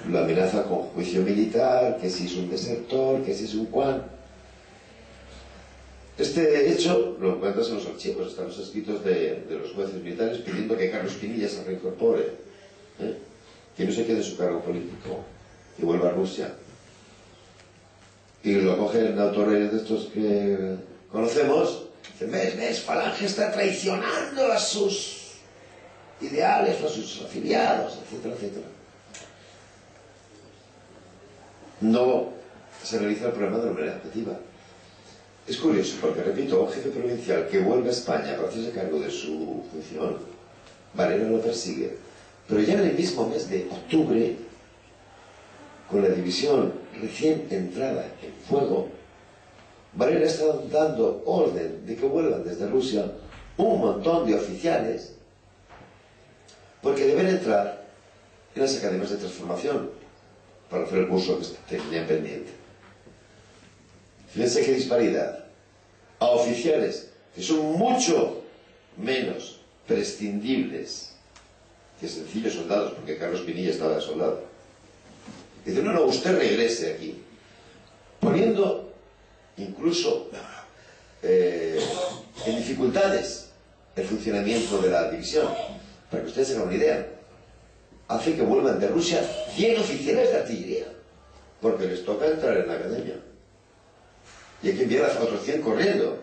lo amenaza con juicio militar, que si es un desertor, que si es un Juan. Este hecho lo encuentras en los archivos, están los escritos de los jueces militares pidiendo que Carlos Pinilla se reincorpore, que no se quede en su cargo político, que vuelva a Rusia. Y lo cogen autores de estos que conocemos, dicen, ¿ves? Falange está traicionando a sus ideales, a sus afiliados, etcétera, etcétera. No se analiza el problema de una manera objetiva. Es curioso, porque repito, un jefe provincial que vuelve a España para hacerse cargo de su función, Varela lo persigue. Pero ya en el mismo mes de octubre, con la división recién entrada en fuego, Varela está dando orden de que vuelvan desde Rusia un montón de oficiales, porque deben entrar en las academias de transformación para hacer el curso que tenían pendiente. Fíjense qué disparidad. A oficiales que son mucho menos prescindibles que sencillos soldados, porque Carlos Pinilla estaba de soldado. Dice, no, usted regrese aquí, poniendo incluso en dificultades el funcionamiento de la división. Para que ustedes se hagan una idea, hace que vuelvan de Rusia 100 oficiales de artillería, porque les toca entrar en la academia. Y hay que enviar a otros 100 corriendo.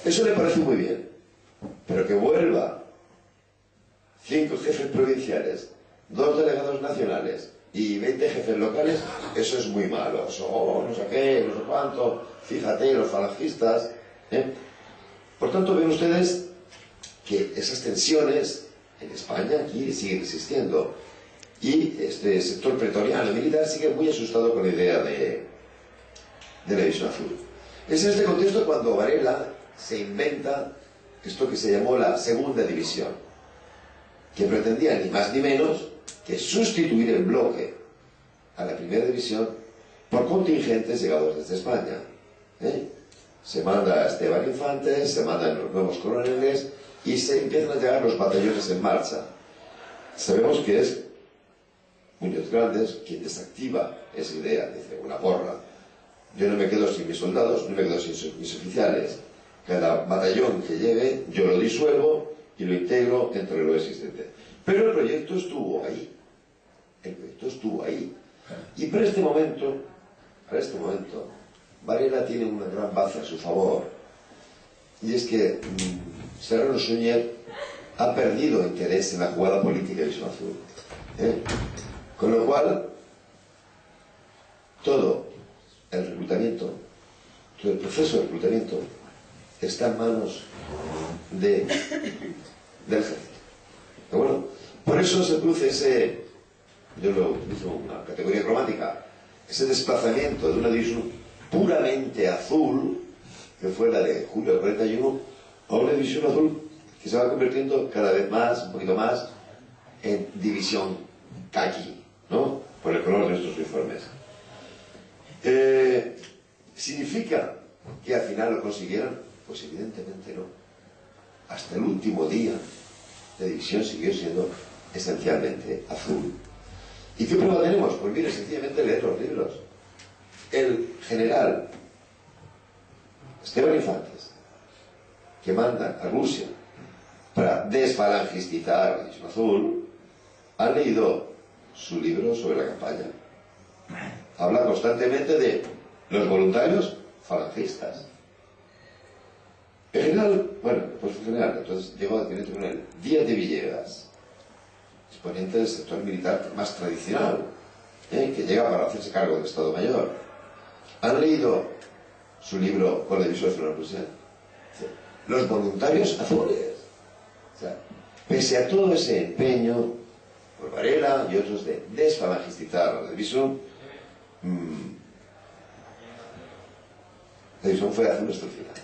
Eso le parece muy bien, pero que vuelva 5 jefes provinciales, 2 delegados nacionales y 20 jefes locales, eso es muy malo. Eso, no sé qué, no sé cuánto, fíjate, los falangistas. Por tanto, ven ustedes que esas tensiones en España aquí siguen existiendo. Y este sector pretoriano militar sigue muy asustado con la idea de la división azul. Es en este contexto cuando Varela se inventa esto que se llamó la segunda división, que pretendía ni más ni menos que sustituir el bloque a la primera división por contingentes llegados desde España. Se manda a Esteban Infante, se mandan los nuevos coroneles y se empiezan a llegar los batallones en marcha. Sabemos que es Muñoz Grandes quien desactiva esa idea, dice, una porra. Yo no me quedo sin mis soldados, no me quedo sin mis oficiales. Cada batallón que llegue, yo lo disuelvo y lo integro entre lo existente. Pero el proyecto estuvo ahí. El proyecto estuvo ahí. Y para este momento, Varela tiene una gran baza a su favor. Y es que Serrano Suñer ha perdido interés en la jugada política de Visión Azul. Con lo cual, todo el reclutamiento, todo el proceso de reclutamiento está en manos del ejército. ¿De acuerdo? Por eso se produce ese, yo lo utilizo una categoría cromática, ese desplazamiento de una división puramente azul, que fue la de julio del 41, a una división azul que se va convirtiendo cada vez más, un poquito más, en división caqui, ¿no? Por el color de nuestros uniformes. ¿Significa que al final lo consiguieron? Pues evidentemente no. Hasta el último día la división siguió siendo esencialmente azul. ¿Y qué prueba tenemos? Pues mire, sencillamente leer los libros. El general Esteban Infantes, que manda a Rusia para desfalangistizar la división azul, ha leído su libro sobre la campaña. Habla constantemente de los voluntarios falangistas. El general, bueno, pues fue general, entonces llegó a teniente coronel Díaz de Villegas, exponente del sector militar más tradicional, que llega para hacerse cargo del Estado Mayor. Han leído su libro con la división de la Rusia. Los voluntarios azules. O sea, pese a todo ese empeño por Varela y otros de desfalangistizar la división fue azul hasta el final.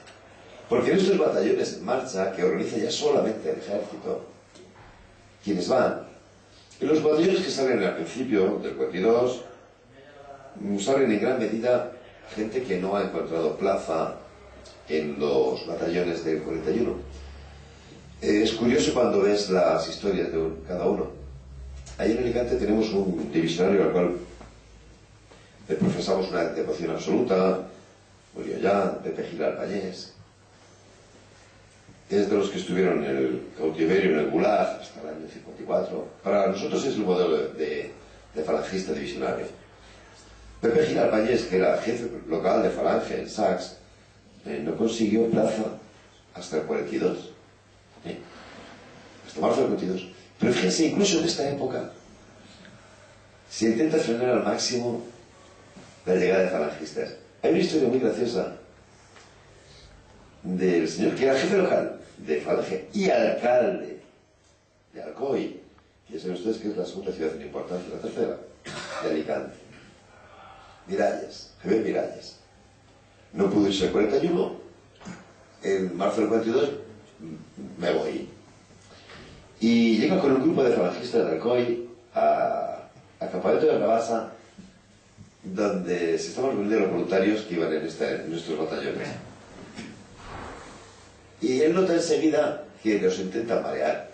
Porque en estos batallones en marcha, que organiza ya solamente el ejército, quienes van, en los batallones que salen al principio del 42, salen en gran medida gente que no ha encontrado plaza en los batallones del 41. Es curioso cuando ves las historias de cada uno. Ahí en Alicante tenemos un divisionario al cual le profesamos una devoción absoluta, murió ya, Pepe Gil Alpañés. Es de los que estuvieron en el cautiverio, en el Gulag, hasta el año 54. Para nosotros es el modelo de falangista divisionario. Pepe Gil Alpañés, que era jefe local de falange en Sax, no consiguió plaza hasta el 42. Hasta marzo del 42. Pero fíjense, incluso en esta época se intenta frenar al máximo la llegada de falangistas. Hay una historia muy graciosa del señor que era jefe local de falange y alcalde de Alcoy, que ya saben ustedes que es la segunda ciudad en importancia, la tercera, de Alicante. Miralles, Javier Miralles. No pudo irse el 41, en marzo del 42 me voy. Y llega con un grupo de falangistas de Alcoy a campamento de Rabasa, donde se estaban reuniendo los voluntarios que iban en nuestros batallones. Y él nota enseguida que los intenta marear.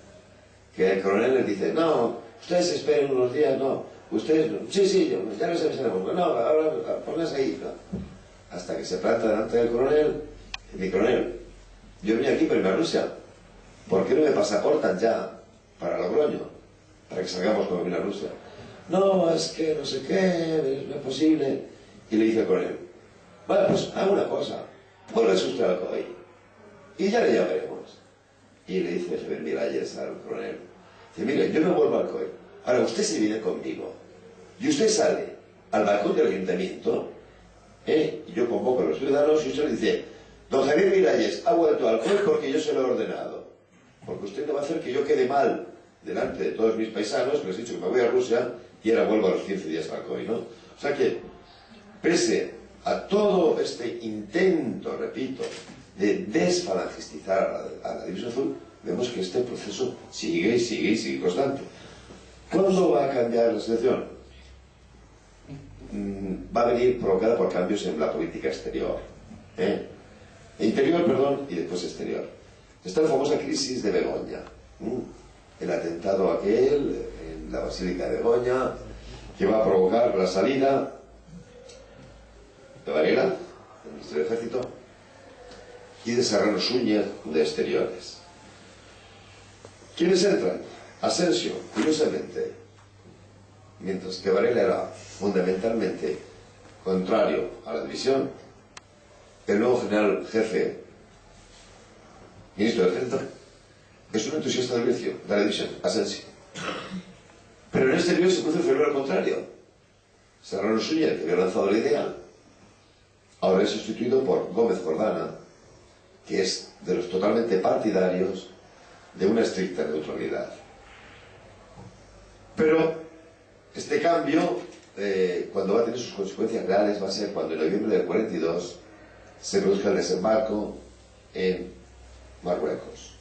que el coronel les dice, no, ustedes esperen unos días, no, ustedes, sí, ya les avisaremos, no, ahora pónganse ahí, no. Hasta que se planta delante del coronel, mi coronel, yo vine aquí para irme a Rusia, ¿por qué no me pasaportan ya para Logroño, para que salgamos como vine a Rusia? No, es que no sé qué, no es posible. Y le dice al coronel, bueno, pues haga una cosa, vuélvese usted al COI y ya le llamaremos. Y le dice Javier Miralles al coronel, dice, mire, yo me vuelvo al COI, ahora usted se viene conmigo y usted sale al balcón del ayuntamiento, y yo convoco a los ciudadanos y usted le dice, don Javier Miralles ha vuelto al COI porque yo se lo he ordenado, porque usted no va a hacer que yo quede mal delante de todos mis paisanos, que les he dicho que me voy a Rusia y ahora vuelvo a los 15 días al COI, ¿no? O sea que, pese a todo este intento, repito, de desfalangistizar a la División Azul, vemos que este proceso sigue y sigue y sigue constante. ¿Cuándo va a cambiar la situación? Va a venir provocada por cambios en la política exterior. Interior, perdón, y después exterior. Está la famosa crisis de Begoña. El atentado aquel en la Basílica de Begoña, que va a provocar la salida de Varela, del Ministerio del Ejército, y de Serrano Suñer, de Exteriores. ¿Quiénes entran? Asensio, curiosamente, mientras que Varela era fundamentalmente contrario a la división, el nuevo general jefe, ministro del Ejército, es un entusiasta de la división, Asensio. Pero en exterior se produce el fenómeno al contrario. Serrano Suñer, que había lanzado la idea, ahora es sustituido por Gómez Jordana, que es de los totalmente partidarios de una estricta neutralidad. Pero este cambio, cuando va a tener sus consecuencias reales, va a ser cuando en noviembre del 42 se produzca el desembarco en Marruecos.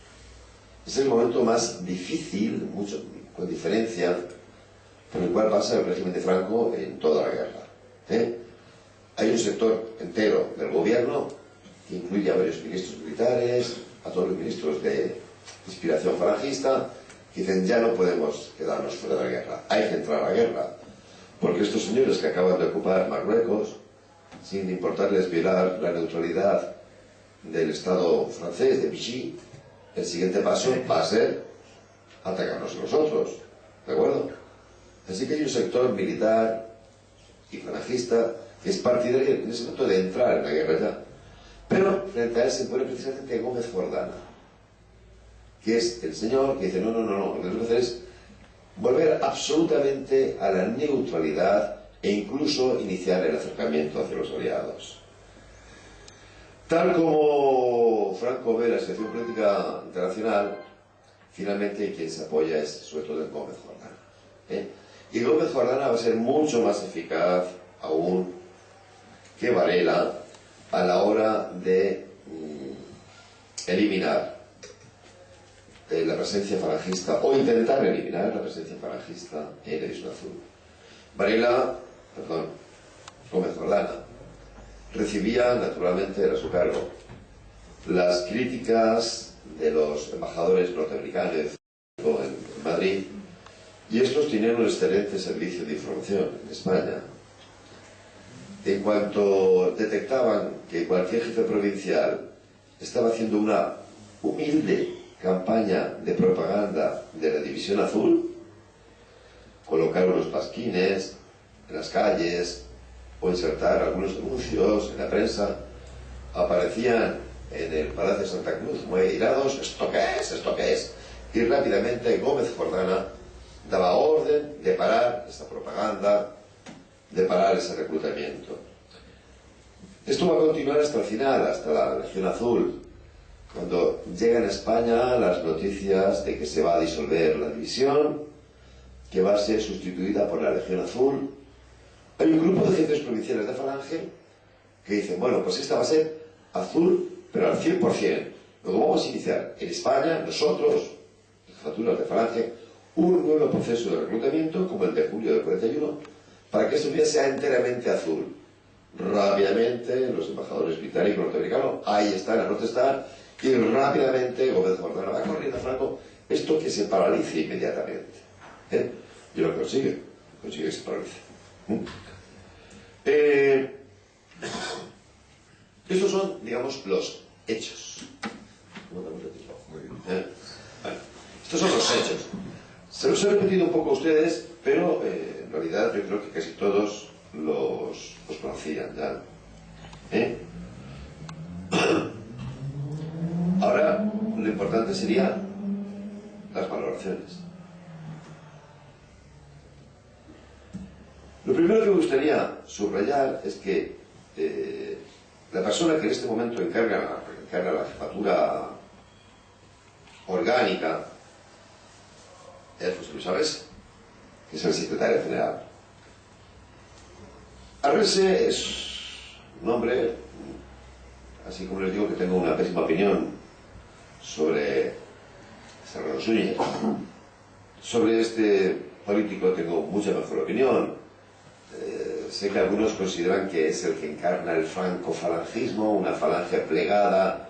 Es el momento más difícil, mucho, con diferencia, por el cual pasa el régimen de Franco en toda la guerra. Hay un sector entero del gobierno que incluye a varios ministros militares, a todos los ministros de inspiración falangista, que dicen ya no podemos quedarnos fuera de la guerra, hay que entrar a la guerra, porque estos señores que acaban de ocupar Marruecos, sin importarles violar la neutralidad del Estado francés, de Vichy, el siguiente paso va a ser atacarnos nosotros, ¿de acuerdo? Así que hay un sector militar y falangista que es partidario en ese momento de entrar en la guerra ya. Pero frente a él se pone precisamente Gómez Jordana, que es el señor que dice, no, lo que tenemos que hacer es volver absolutamente a la neutralidad e incluso iniciar el acercamiento hacia los aliados. Tal como Franco ve la situación política internacional, finalmente quien se apoya es sobre todo en Gómez Jordana. Y Gómez Jordana va a ser mucho más eficaz aún que Varela a la hora de eliminar la presencia falangista o intentar eliminar la presencia falangista en la División Azul. Gómez Jordana recibía naturalmente a su cargo las críticas de los embajadores norteamericanos en Madrid, y estos tenían un excelente servicio de información en España. En cuanto detectaban que cualquier jefe provincial estaba haciendo una humilde campaña de propaganda de la División Azul, colocar unos pasquines en las calles o insertar algunos anuncios en la prensa, aparecían en el Palacio de Santa Cruz muy airados, ¿esto qué es? ¿Esto qué es? Y rápidamente Gómez Jordana daba orden de parar esta propaganda, de parar ese reclutamiento. Esto va a continuar hasta el final, hasta la Legión Azul, cuando llegan a España las noticias de que se va a disolver la división, que va a ser sustituida por la Legión Azul. Hay un grupo de jefes provinciales de Falange que dicen, bueno, pues esta va a ser azul, pero al 100%. Luego vamos a iniciar en España, nosotros, jefaturas de Falange, un nuevo proceso de reclutamiento, como el de julio del 41, para que esta unidad sea enteramente azul. Rápidamente, los embajadores británicos y norteamericanos, ahí están a protestar, y rápidamente Gómez Jordana va corriendo a Franco esto que se paralice inmediatamente. Y lo consigue que se paralice. Estos son, digamos, los hechos. Muy bien. Bueno, estos son los hechos. Se los he repetido un poco a ustedes, pero en realidad yo creo que casi todos los conocían ya. Ahora, lo importante sería las valoraciones. Lo primero que me gustaría subrayar es que la persona que en este momento encarga la jefatura orgánica es José Luis Arrese, que es el secretario general. Arrese es un hombre, así como les digo que tengo una pésima opinión sobre Serrano Suñer, sobre este político tengo mucha mejor opinión. Sé que algunos consideran que es el que encarna el franco-falangismo, una falange plegada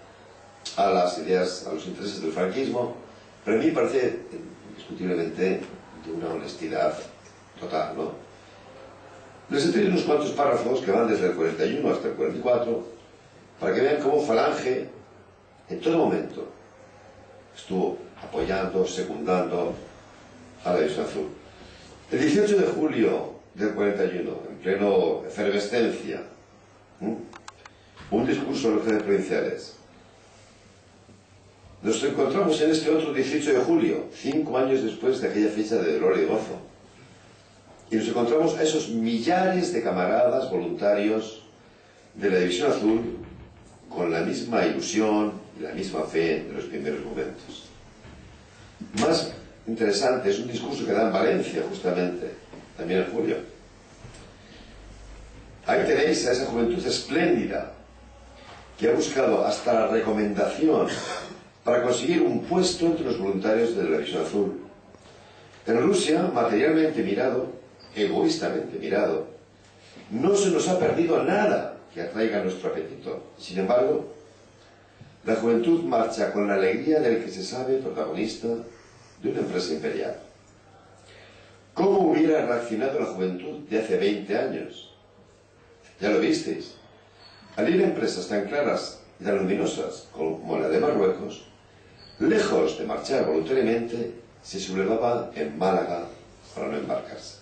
a las ideas, a los intereses del franquismo, pero a mí me parece indiscutiblemente de una honestidad total, ¿no? Les he traído unos cuantos párrafos que van desde el 41 hasta el 44 para que vean cómo Falange en todo momento estuvo apoyando, secundando a la División Azul. El 18 de julio del 41, en pleno efervescencia, un discurso de los jefes provinciales. Nos encontramos en este otro 18 de julio, 5 años después de aquella fecha de dolor y gozo. Y nos encontramos a esos millares de camaradas voluntarios de la División Azul con la misma ilusión y la misma fe de los primeros momentos. Más interesante es un discurso que da en Valencia, justamente, también en julio. Ahí tenéis a esa juventud espléndida que ha buscado hasta la recomendación para conseguir un puesto entre los voluntarios de la División Azul. En Rusia, materialmente mirado, egoístamente mirado, no se nos ha perdido nada que atraiga nuestro apetito. Sin embargo, la juventud marcha con la alegría del que se sabe protagonista de una empresa imperial. ¿Cómo hubiera reaccionado la juventud de hace 20 años? Ya lo visteis. Al ir a empresas tan claras y tan luminosas como la de Marruecos, lejos de marchar voluntariamente, se sublevaba en Málaga para no embarcarse.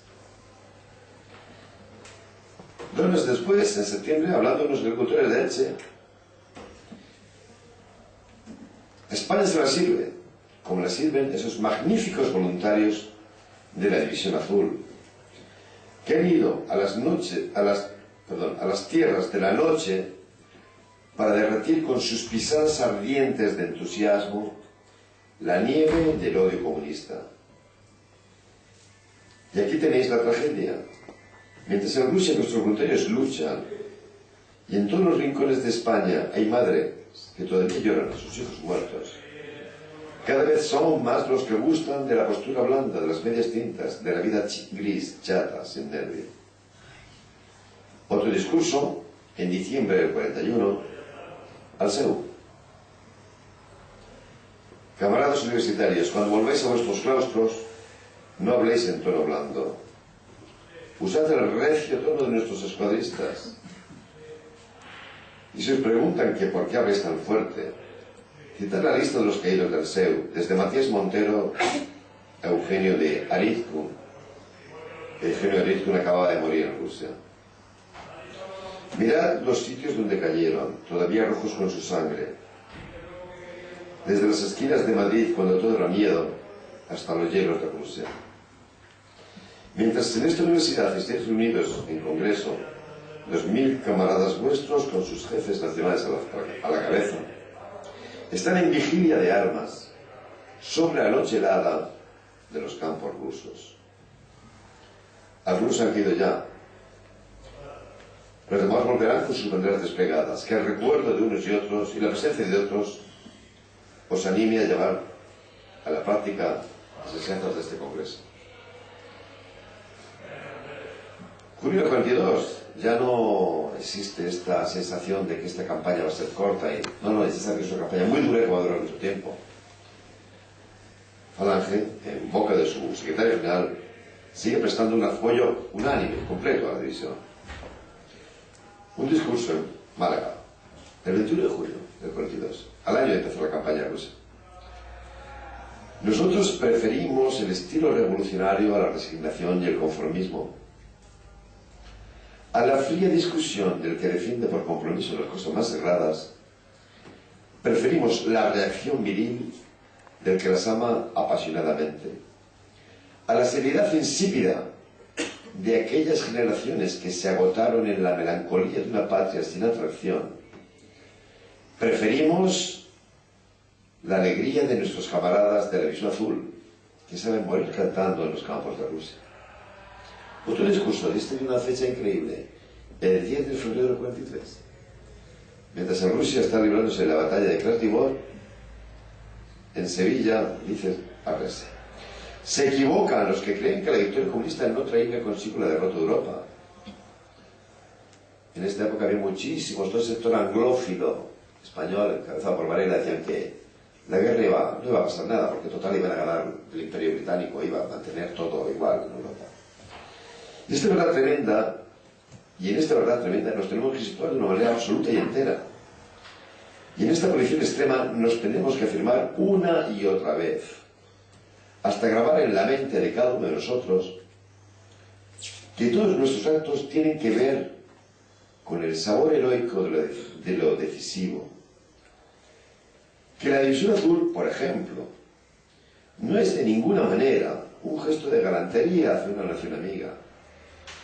2 meses después, en septiembre, hablando de los agricultores de Elche, España se la sirve, como la sirven esos magníficos voluntarios de la División Azul, que han ido a las tierras de la noche para derretir con sus pisadas ardientes de entusiasmo la nieve del odio comunista. Y aquí tenéis la tragedia. Mientras en Rusia nuestros voluntarios luchan, y en todos los rincones de España hay madres que todavía lloran a sus hijos muertos, cada vez son más los que gustan de la postura blanda, de las medias tintas, de la vida gris, chata, sin nervio. Otro discurso, en diciembre del 41, al SEU. Camaradas universitarios, cuando volváis a vuestros claustros, no habléis en tono blando. Usad el recio tono de nuestros escuadristas. Y si os preguntan que por qué habléis tan fuerte, citad la lista de los caídos del SEU, desde Matías Montero a Eugenio de Arizkun. Eugenio de Arizkun acababa de morir en Rusia. Mirad los sitios donde cayeron, todavía rojos con su sangre. Desde las esquinas de Madrid, cuando todo era miedo, hasta los hielos de Rusia. Mientras en esta universidad estéis reunidos en congreso, 2000 camaradas vuestros con sus jefes nacionales a la cabeza, están en vigilia de armas sobre la noche helada de los campos rusos. Algunos han ido ya. Los demás volverán con sus banderas desplegadas, que el recuerdo de unos y otros y la presencia de otros os anime a llevar a la práctica las enseñanzas de este congreso. Julio del 42, ya no existe esta sensación de que esta campaña va a ser corta. No, es necesario que es una campaña muy dura que va a durar mucho tiempo. Falange, en boca de su secretario general, sigue prestando un apoyo unánime, completo a la división. Un discurso en Málaga, el 21 de julio del 42, al año de empezar la campaña rusa. Nosotros preferimos el estilo revolucionario a la resignación y el conformismo, a la fría discusión del que defiende por compromiso las cosas más sagradas. Preferimos la reacción viril del que las ama apasionadamente, a la seriedad insípida de aquellas generaciones que se agotaron en la melancolía de una patria sin atracción. Preferimos la alegría de nuestros camaradas de la División Azul, que saben morir cantando en los campos de Rusia. Otro discurso, este de una fecha increíble, el 10 de febrero del 43. Mientras en Rusia está librándose la batalla de Krasnivor, en Sevilla dice Arrese: se equivocan los que creen que la victoria comunista no traía consigo la derrota de Europa. En esta época había muchísimos, todo el sector anglófilo español, encabezado por Varela, decían que la guerra no iba a pasar nada, porque total iban a ganar el Imperio Británico, iba a mantener todo igual en Europa. Y esta verdad tremenda, y en esta verdad tremenda nos tenemos que situar de una manera absoluta y entera. Y en esta posición extrema nos tenemos que afirmar una y otra vez, hasta grabar en la mente de cada uno de nosotros, que todos nuestros actos tienen que ver con el sabor heroico de lo decisivo. Que la División Azul, por ejemplo, no es de ninguna manera un gesto de galantería hacia una nación amiga,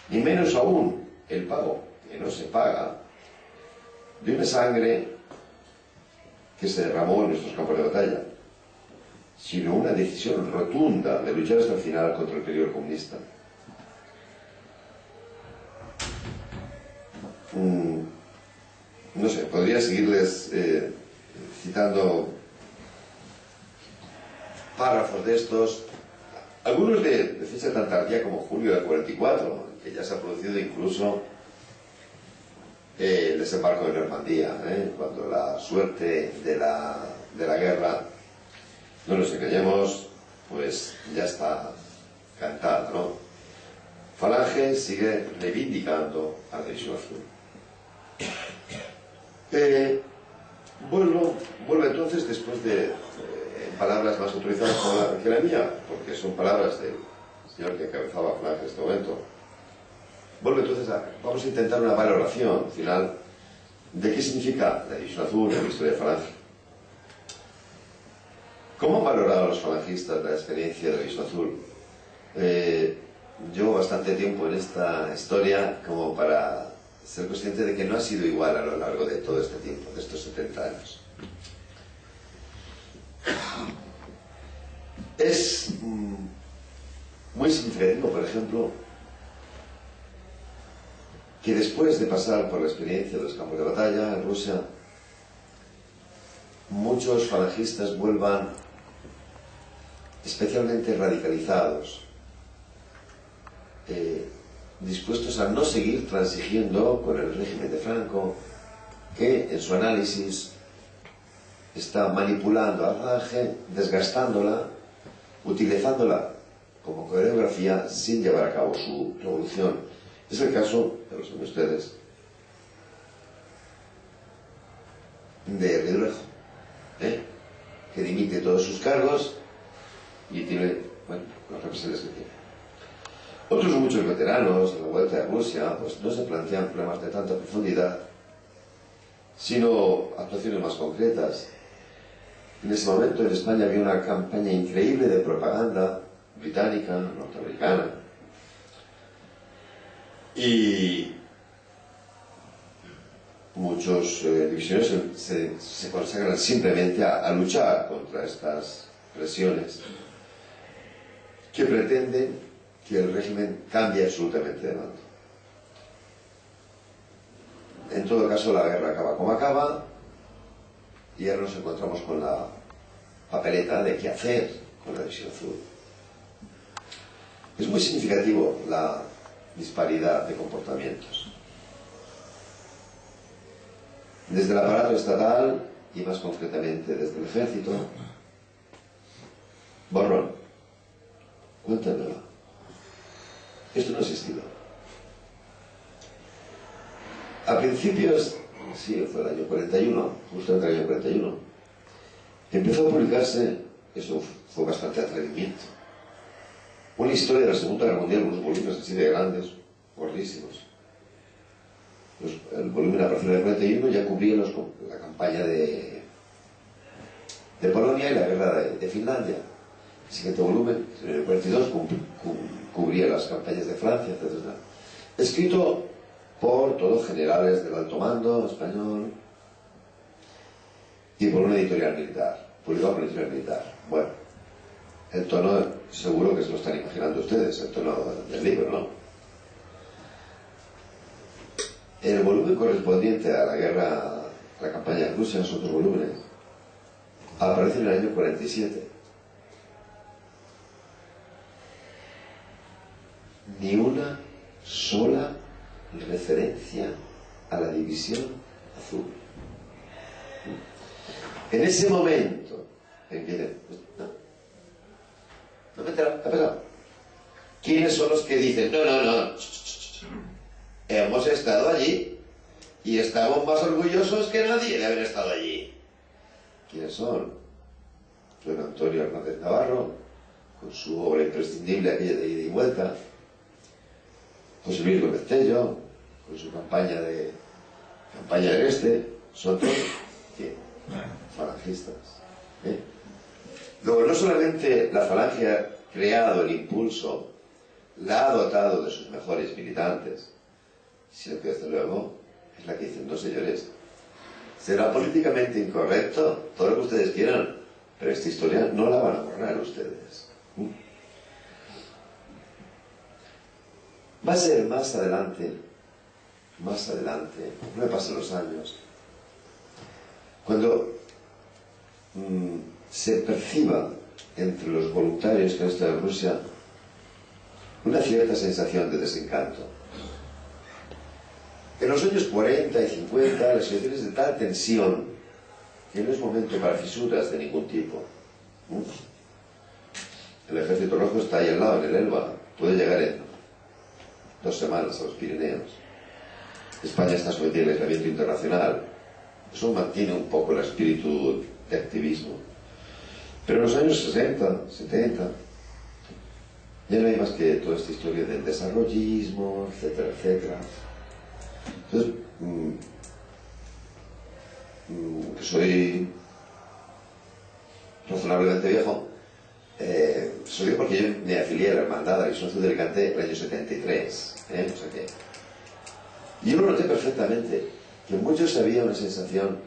ni menos aún el pago, que no se paga, de una sangre que se derramó en nuestros campos de batalla, sino una decisión rotunda de luchar hasta el final contra el peligro comunista. No sé, podría seguirles citando párrafos de estos, algunos de fecha tan tardía como julio del 44, que ya se ha producido incluso el desembarco de Normandía, cuando la suerte de la guerra, no nos engañemos, pues ya está cantada, ¿no? Falange sigue reivindicando a la División Azul. Vuelvo entonces, después de palabras más autorizadas que la mía, porque son palabras del señor que encabezaba Falange en este momento. Vamos a intentar una valoración final de qué significa la División Azul en la historia de Falange. ¿Cómo han valorado los falangistas la experiencia de la División Azul? Llevo bastante tiempo en esta historia como para ser consciente de que no ha sido igual a lo largo de todo este tiempo, de estos 70 años. Es muy significativo, por ejemplo, que después de pasar por la experiencia de los campos de batalla en Rusia, muchos falangistas vuelvan especialmente radicalizados, dispuestos a no seguir transigiendo con el régimen de Franco, que en su análisis está manipulando a Falange, desgastándola, utilizándola como coreografía sin llevar a cabo su revolución. Es el caso, ya lo saben ustedes, de Ridruejo, que dimite todos sus cargos y tiene, bueno, las represalias que tiene. Otros muchos veteranos de la Vuelta de Rusia pues no se plantean problemas de tanta profundidad, sino actuaciones más concretas. En ese momento en España había una campaña increíble de propaganda británica, norteamericana, y muchos divisiones se consagran simplemente a luchar contra estas presiones que pretenden que el régimen cambie absolutamente de mando. En todo caso, la guerra acaba como acaba y ahora nos encontramos con la papeleta de qué hacer con la División Azul. Es muy significativo la disparidad de comportamientos. Desde el aparato estatal y más concretamente desde el ejército, borrón. Cuéntamelo. Esto no ha existido. A principios, sí, fue el año 41, justo entre el año 41, empezó a publicarse, eso fue bastante atrevimiento, una historia de la Segunda Guerra Mundial, unos volúmenes así de grandes, gordísimos. El volumen a partir del 41 ya cubría la campaña de Polonia y la guerra de Finlandia. El siguiente volumen, en el 42, cubría las campañas de Francia, etc. Escrito por todos generales del alto mando español y por una editorial militar, publicado por una editorial militar. Bueno, el tono seguro que se lo están imaginando ustedes, el tono del libro, ¿no? El volumen correspondiente a la guerra, a la campaña de Rusia, los otros volúmenes, aparece en el año 47. Ni una sola referencia a la división azul. En ese momento en que no me enterado, ¿ha pasado? ¿Quiénes son los que dicen no, hemos estado allí y estamos más orgullosos que nadie de haber estado allí? ¿Quiénes son? Don Antonio Hernández Navarro, con su obra imprescindible aquella de ida y vuelta; José Luis Gómez Tello, con su campaña del Este. Son todos falangistas. Luego, no solamente la falange ha creado el impulso, la ha dotado de sus mejores militantes, sino que desde luego es la que dicen: no, señores, será políticamente incorrecto todo lo que ustedes quieran, pero esta historia no la van a borrar ustedes. Va a ser más adelante, no me pasen los años, cuando se perciba entre los voluntarios que han estado en Rusia una cierta sensación de desencanto. En los años 40 y 50, las situaciones de tal tensión que no es momento para fisuras de ningún tipo. El Ejército Rojo está ahí al lado, en el Elba, puede llegar en 2 semanas a los Pirineos. España está sometida al aislamiento internacional. Eso mantiene un poco el espíritu de activismo. Pero en los años 60, 70, ya no hay más que toda esta historia del desarrollismo, etcétera, etcétera. Entonces, que soy razonablemente viejo, soy porque yo me afilié a la Hermandad de la División Azul de Alicante en el año 73. O sea que yo lo noté perfectamente, que en muchos había una sensación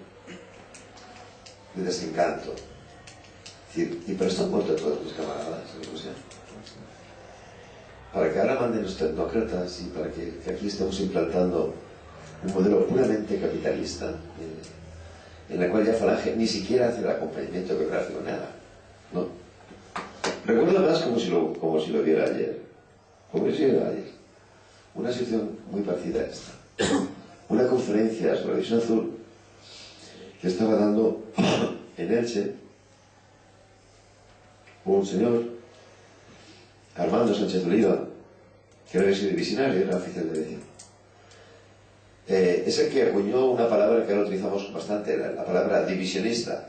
de desencanto. Es decir, ¿y pero están muertos todos mis camaradas en Rusia? Para que ahora manden los tecnócratas y para que aquí estemos implantando un modelo puramente capitalista, en la cual ya Falange ni siquiera hace el acompañamiento geográfico, nada. No. Recuerdo más como si lo viera ayer. Como si lo viera ayer. Una situación muy parecida a esta. Una conferencia sobre la División Azul que estaba dando en Elche un señor, Armando Sánchez Oliva, que no había sido divisionario, era oficial de división. Es el que acuñó una palabra que ahora utilizamos bastante, la palabra divisionista,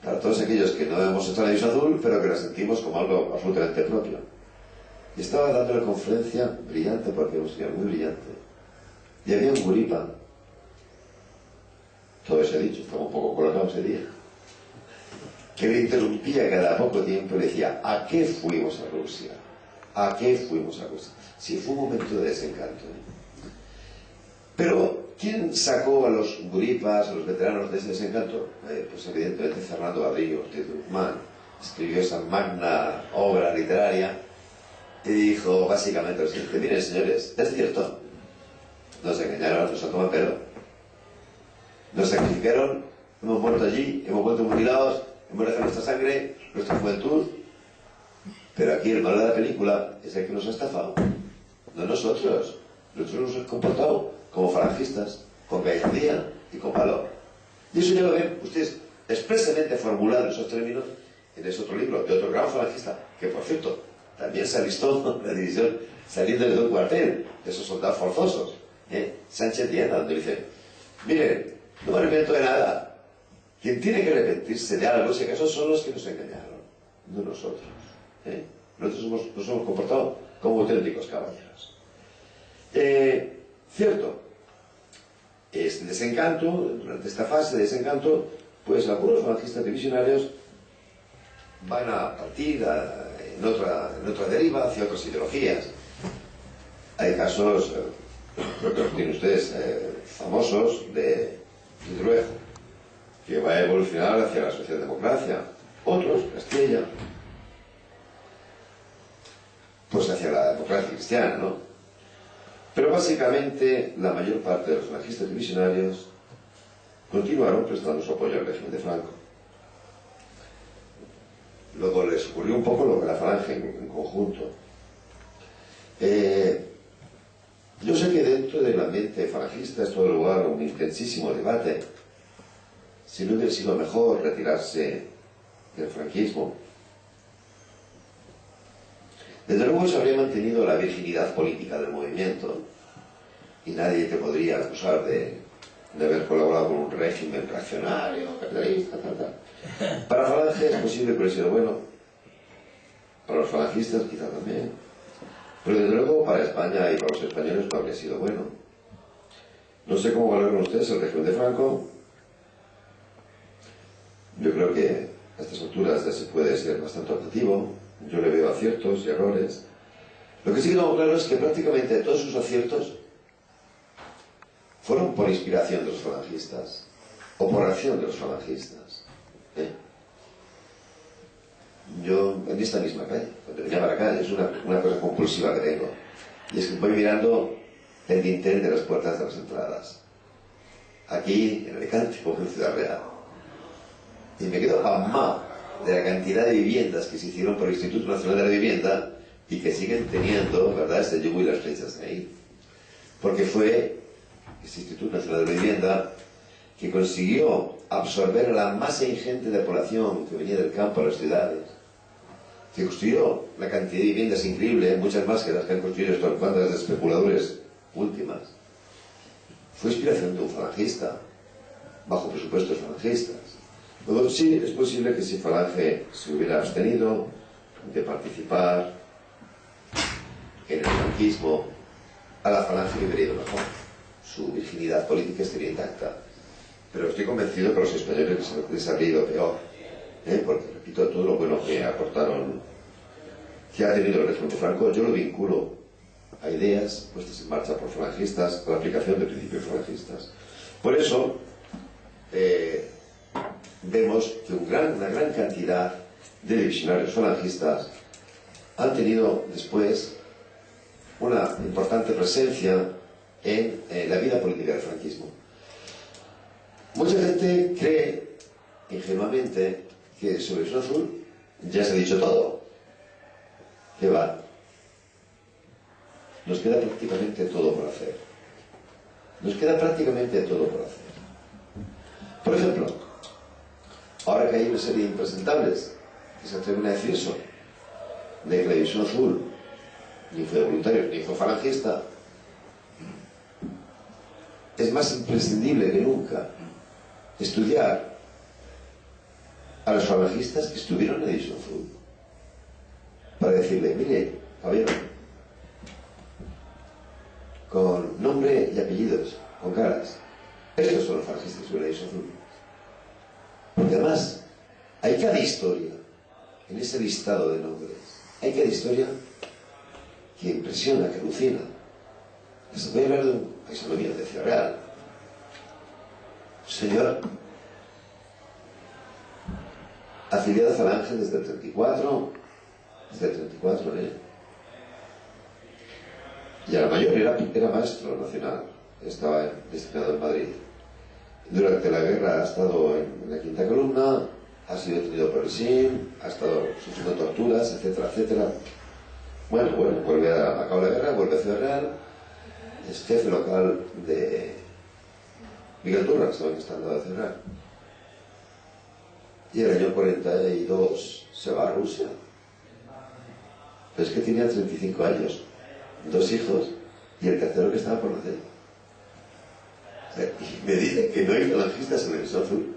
para todos aquellos que no hemos estado en la División Azul, pero que la sentimos como algo absolutamente propio. Y estaba dando una conferencia brillante, porque era un señor muy brillante, y había un guripa, todo se ha dicho, estaba un poco colocado ese día, que le interrumpía cada poco tiempo y le decía: ¿a qué fuimos a Rusia? ¿A qué fuimos a Rusia? Sí, fue un momento de desencanto. Pero, ¿quién sacó a los guripas, a los veteranos de ese desencanto? Pues evidentemente Fernando Gabriel Ortiz de Guzmán. Escribió esa magna obra literaria y dijo básicamente lo siguiente: miren, señores, es cierto, nos engañaron, nos toman pelo, nos sacrificaron, hemos muerto allí, hemos vuelto mutilados, hemos dejado nuestra sangre, nuestra juventud, pero aquí el malo de la película es el que nos ha estafado, no nosotros. Nosotros nos hemos comportado como falangistas, con gallardía y con valor. Y eso ya lo ven ustedes expresamente formulado en esos términos en ese otro libro, de otro gran falangista, que por cierto, también se alistó la división saliendo de un cuartel, de esos soldados forzosos, Sánchez Diana, donde dice, miren, no me arrepiento de nada, quien tiene que arrepentirse de algo, si acaso, son los que nos engañaron, no nosotros. Nosotros nos hemos comportado como auténticos caballeros. Cierto, este desencanto, durante esta fase de desencanto, pues algunos falangistas divisionarios van a partir en otra deriva hacia otras ideologías. Hay casos, creo que los tienen ustedes, famosos de Druejo, que va a evolucionar hacia la socialdemocracia. Otros, Castilla, pues hacia la democracia cristiana, ¿no? Pero básicamente la mayor parte de los falangistas divisionarios continuaron prestando su apoyo al régimen de Franco. Luego les ocurrió un poco lo que la falange en conjunto. Yo sé que dentro del ambiente falangista esto da lugar a un intensísimo debate si no hubiera sido mejor retirarse del franquismo. Desde luego se habría mantenido la virginidad política del movimiento y nadie te podría acusar de haber colaborado con un régimen reaccionario, capitalista, tal. Para Falange es posible que hubiera sido bueno, para los falangistas quizá también, pero desde luego para España y para los españoles no habría sido bueno. No sé cómo valoran ustedes el régimen de Franco. Yo creo que a estas alturas ya se puede ser bastante objetivo. Yo le veo aciertos y errores. Lo que sí que tengo claro es que prácticamente todos sus aciertos fueron por inspiración de los falangistas o por acción de los falangistas. Yo, en esta misma calle, cuando venía para acá, es una cosa compulsiva que tengo, y es que voy mirando el dintel de las puertas de las entradas, aquí en Alicante como en Ciudad Real, y me quedo pasmado de la cantidad de viviendas que se hicieron por el Instituto Nacional de la Vivienda y que siguen teniendo, ¿verdad?, este yugo y las flechas de ahí. Porque fue este Instituto Nacional de la Vivienda que consiguió absorber a la masa ingente de población que venía del campo a las ciudades, que construyó la cantidad de viviendas increíble, muchas más que las que han construido estas bandas de especuladores últimas. Fue inspiración de un falangista, bajo presupuestos falangistas. Luego sí, es posible que si Falange se hubiera abstenido de participar en el franquismo, a la Falange le hubiera ido mejor. Su virginidad política estaría intacta. Pero estoy convencido que a los españoles les habría ido peor, porque, repito, todo lo bueno que aportaron, que ha tenido el régimen de Franco, yo lo vinculo a ideas puestas en marcha por falangistas, a la aplicación de principios falangistas. Por eso, vemos que una gran cantidad de divisionarios falangistas han tenido después una importante presencia en la vida política del franquismo. Mucha gente cree ingenuamente que sobre el azul ya se ha dicho todo. ¿Qué va? Nos queda prácticamente todo por hacer. Nos queda prácticamente todo por hacer. Por ejemplo, ahora que hay una serie de impresentables que se atreven a decir eso, de que la división azul ni fue voluntario ni fue falangista, es más imprescindible que nunca estudiar a los falangistas que estuvieron en la división azul para decirle, mire, caballero, con nombre y apellidos, con caras, estos son los falangistas que estuvieron en la división azul. Porque además hay cada historia en ese listado de nombres, hay cada historia que impresiona, que alucina. Les voy a hablar de un paisano mío de Ciudad Real, señor afiliado a Falange desde el 34, y a la mayor era maestro nacional, estaba destinado en Madrid. Durante la guerra ha estado en la quinta columna, ha sido detenido por el SIM, ha estado sufriendo torturas, etcétera, etcétera. Bueno, vuelve a acabar la guerra, vuelve a Ciudad Real, es jefe local de Miguel Turra, que estaba en Ciudad Real. y en el año 42 se va a Rusia. Pero es que tenía 35 años, 2 hijos y el tercero que estaba por nacer. O sea, y me dicen que no hay falangistas en el Hemisferio Azul.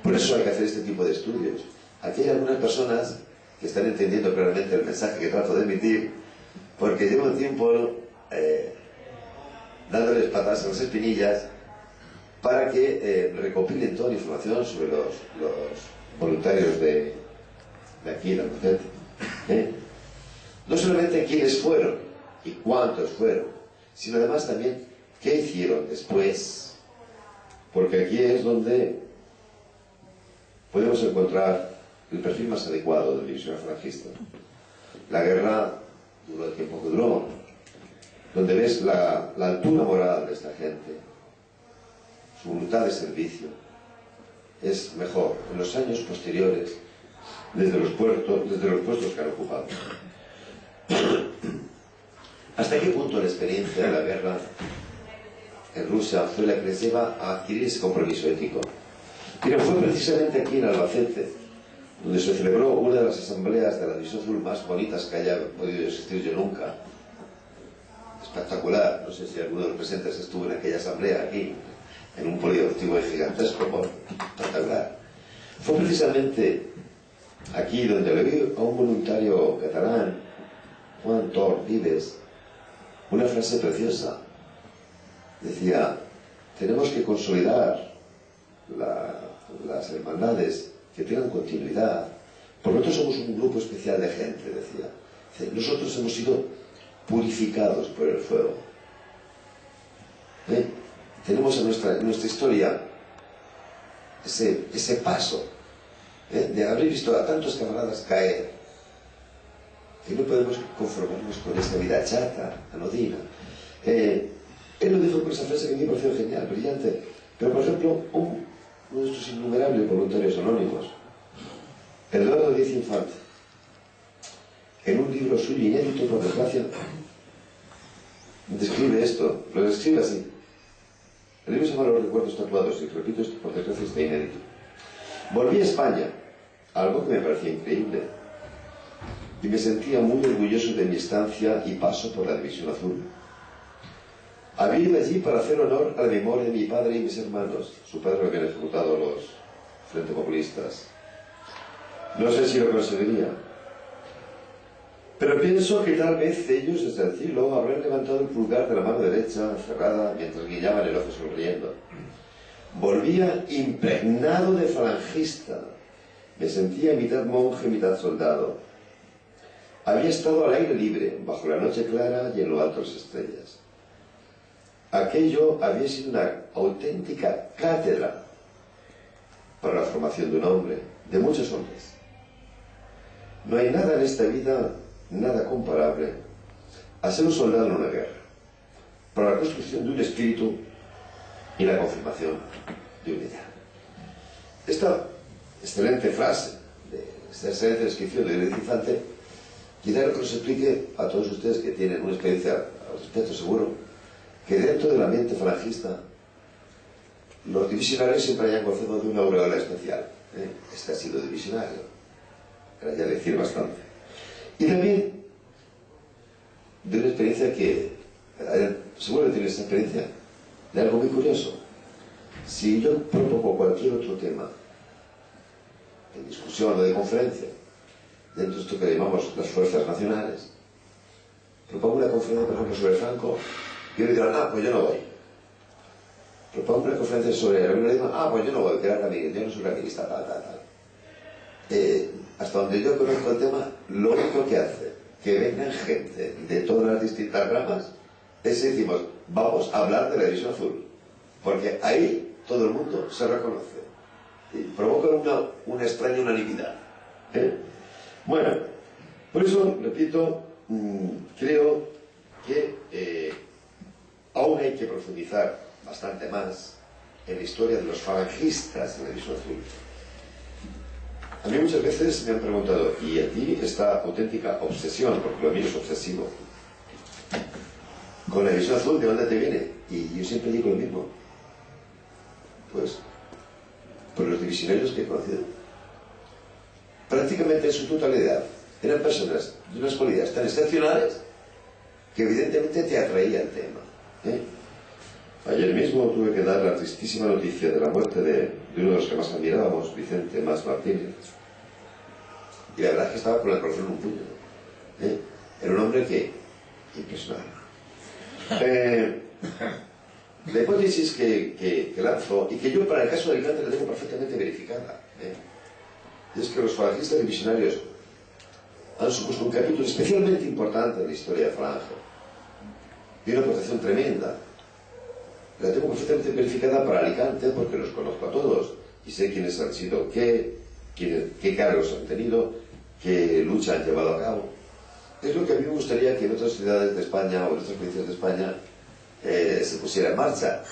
Por eso hay que hacer este tipo de estudios. Aquí hay algunas personas que están entendiendo claramente el mensaje que trato de emitir, porque llevo un tiempo dándoles patadas a las espinillas para que recopilen toda la información sobre los voluntarios de aquí, de Albacete. No solamente quiénes fueron y cuántos fueron, sino además también qué hicieron después, porque aquí es donde podemos encontrar el perfil más adecuado del divisional falangista. La guerra duró el tiempo que duró, donde ves la altura moral de esta gente, su voluntad de servicio, es mejor en los años posteriores desde los puestos que han ocupado. ¿Hasta qué punto la experiencia de la guerra en Rusia fue la que les lleva a adquirir ese compromiso ético? Pero fue precisamente aquí en Albacete donde se celebró una de las asambleas de la División Azul más bonitas que haya podido existir yo nunca. Espectacular. No sé si alguno de los presentes estuvo en aquella asamblea aquí, en un polideportivo gigantesco, espectacular. Fue precisamente aquí donde le vi a un voluntario catalán, Juan Tor Vives, una frase preciosa. Decía: tenemos que consolidar las hermandades que tengan continuidad, porque nosotros somos un grupo especial de gente, decía. Nosotros hemos sido purificados por el fuego. Tenemos en nuestra historia ese paso de haber visto a tantos camaradas caer, que no podemos conformarnos con esta vida chata, anodina. Él lo dijo con esa frase que a mí me pareció genial, brillante. Pero, por ejemplo, uno de estos innumerables voluntarios anónimos, Eduardo Díez Infante, en un libro suyo inédito, por desgracia, describe esto, lo describe así. El libro se llama Los recuerdos tatuados, y repito, esto por desgracia está inédito. Volví a España, algo que me parecía increíble, y me sentía muy orgulloso de mi estancia y paso por la División Azul. Había ido allí para hacer honor a la memoria de mi padre y mis hermanos. Su padre lo habían ejecutado los Frente Populistas. No sé si lo conseguiría, pero pienso que tal vez ellos desde el cielo habrán levantado el pulgar de la mano derecha cerrada mientras guiñaban el ojo sonriendo. Volvía impregnado de falangista. Me sentía mitad monje, mitad soldado. Había estado al aire libre, bajo la noche clara y en lo alto de las estrellas. Aquello había sido una auténtica cátedra para la formación de un hombre, de muchos hombres. No hay nada en esta vida, nada comparable a ser un soldado en una guerra, para la construcción de un espíritu y la confirmación de un ideal. Esta excelente frase, esta excelente descripción de Díez Infante, quizá lo que nos explique a todos ustedes que tienen una experiencia al respecto seguro, que dentro del ambiente falangista los divisionarios siempre hayan gozado de una aureola especial. Este ha sido divisionario, era ya decir bastante. Y también de una experiencia que, seguro que tiene esa experiencia, de algo muy curioso. Si yo propongo cualquier otro tema de discusión o de conferencia, dentro de esto que llamamos las fuerzas nacionales, propongo una conferencia, por ejemplo, sobre Franco, y ellos dirán: pues yo no voy. Propongo una conferencia sobre el liberalismo, pues yo no voy, que era Ramírez, yo no soy ramirista, tal. Hasta donde yo conozco el tema, lo único que hace que vengan gente de todas las distintas ramas es que decimos: vamos a hablar de la División Azul, porque ahí todo el mundo se reconoce y provoca una extraña unanimidad. Bueno, por eso, repito, creo que aún hay que profundizar bastante más en la historia de los falangistas en la División Azul. A mí muchas veces me han preguntado: ¿y a ti esta auténtica obsesión, porque lo mío es obsesivo, con la División Azul, de dónde te viene? Y yo siempre digo lo mismo. Pues los divisionarios visionarios que he conocido. Prácticamente en su totalidad eran personas de unas cualidades tan excepcionales que evidentemente te atraía el tema. Ayer mismo tuve que dar la tristísima noticia de la muerte de uno de los que más admirábamos, Vicente Mas Martínez. Y la verdad es que estaba con el corazón en un puño. Era un hombre que impresionaba. La hipótesis que lanzo, y que yo para el caso de Alicante la tengo perfectamente verificada, es que los falangistas divisionarios han supuesto un capítulo especialmente importante en la historia de Falange, y una protección tremenda. La tengo perfectamente verificada para Alicante porque los conozco a todos y sé quiénes han sido qué cargos han tenido, qué lucha han llevado a cabo. Es lo que a mí me gustaría que en otras ciudades de España o en otras provincias de España se pusiera en marcha,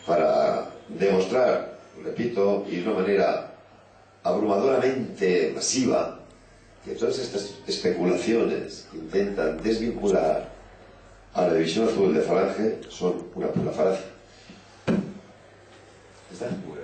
para demostrar, repito, y de una manera abrumadoramente masiva, que todas estas especulaciones que intentan desvincular a la división azul de Falange son una pura falacia. ¿Está? Pues...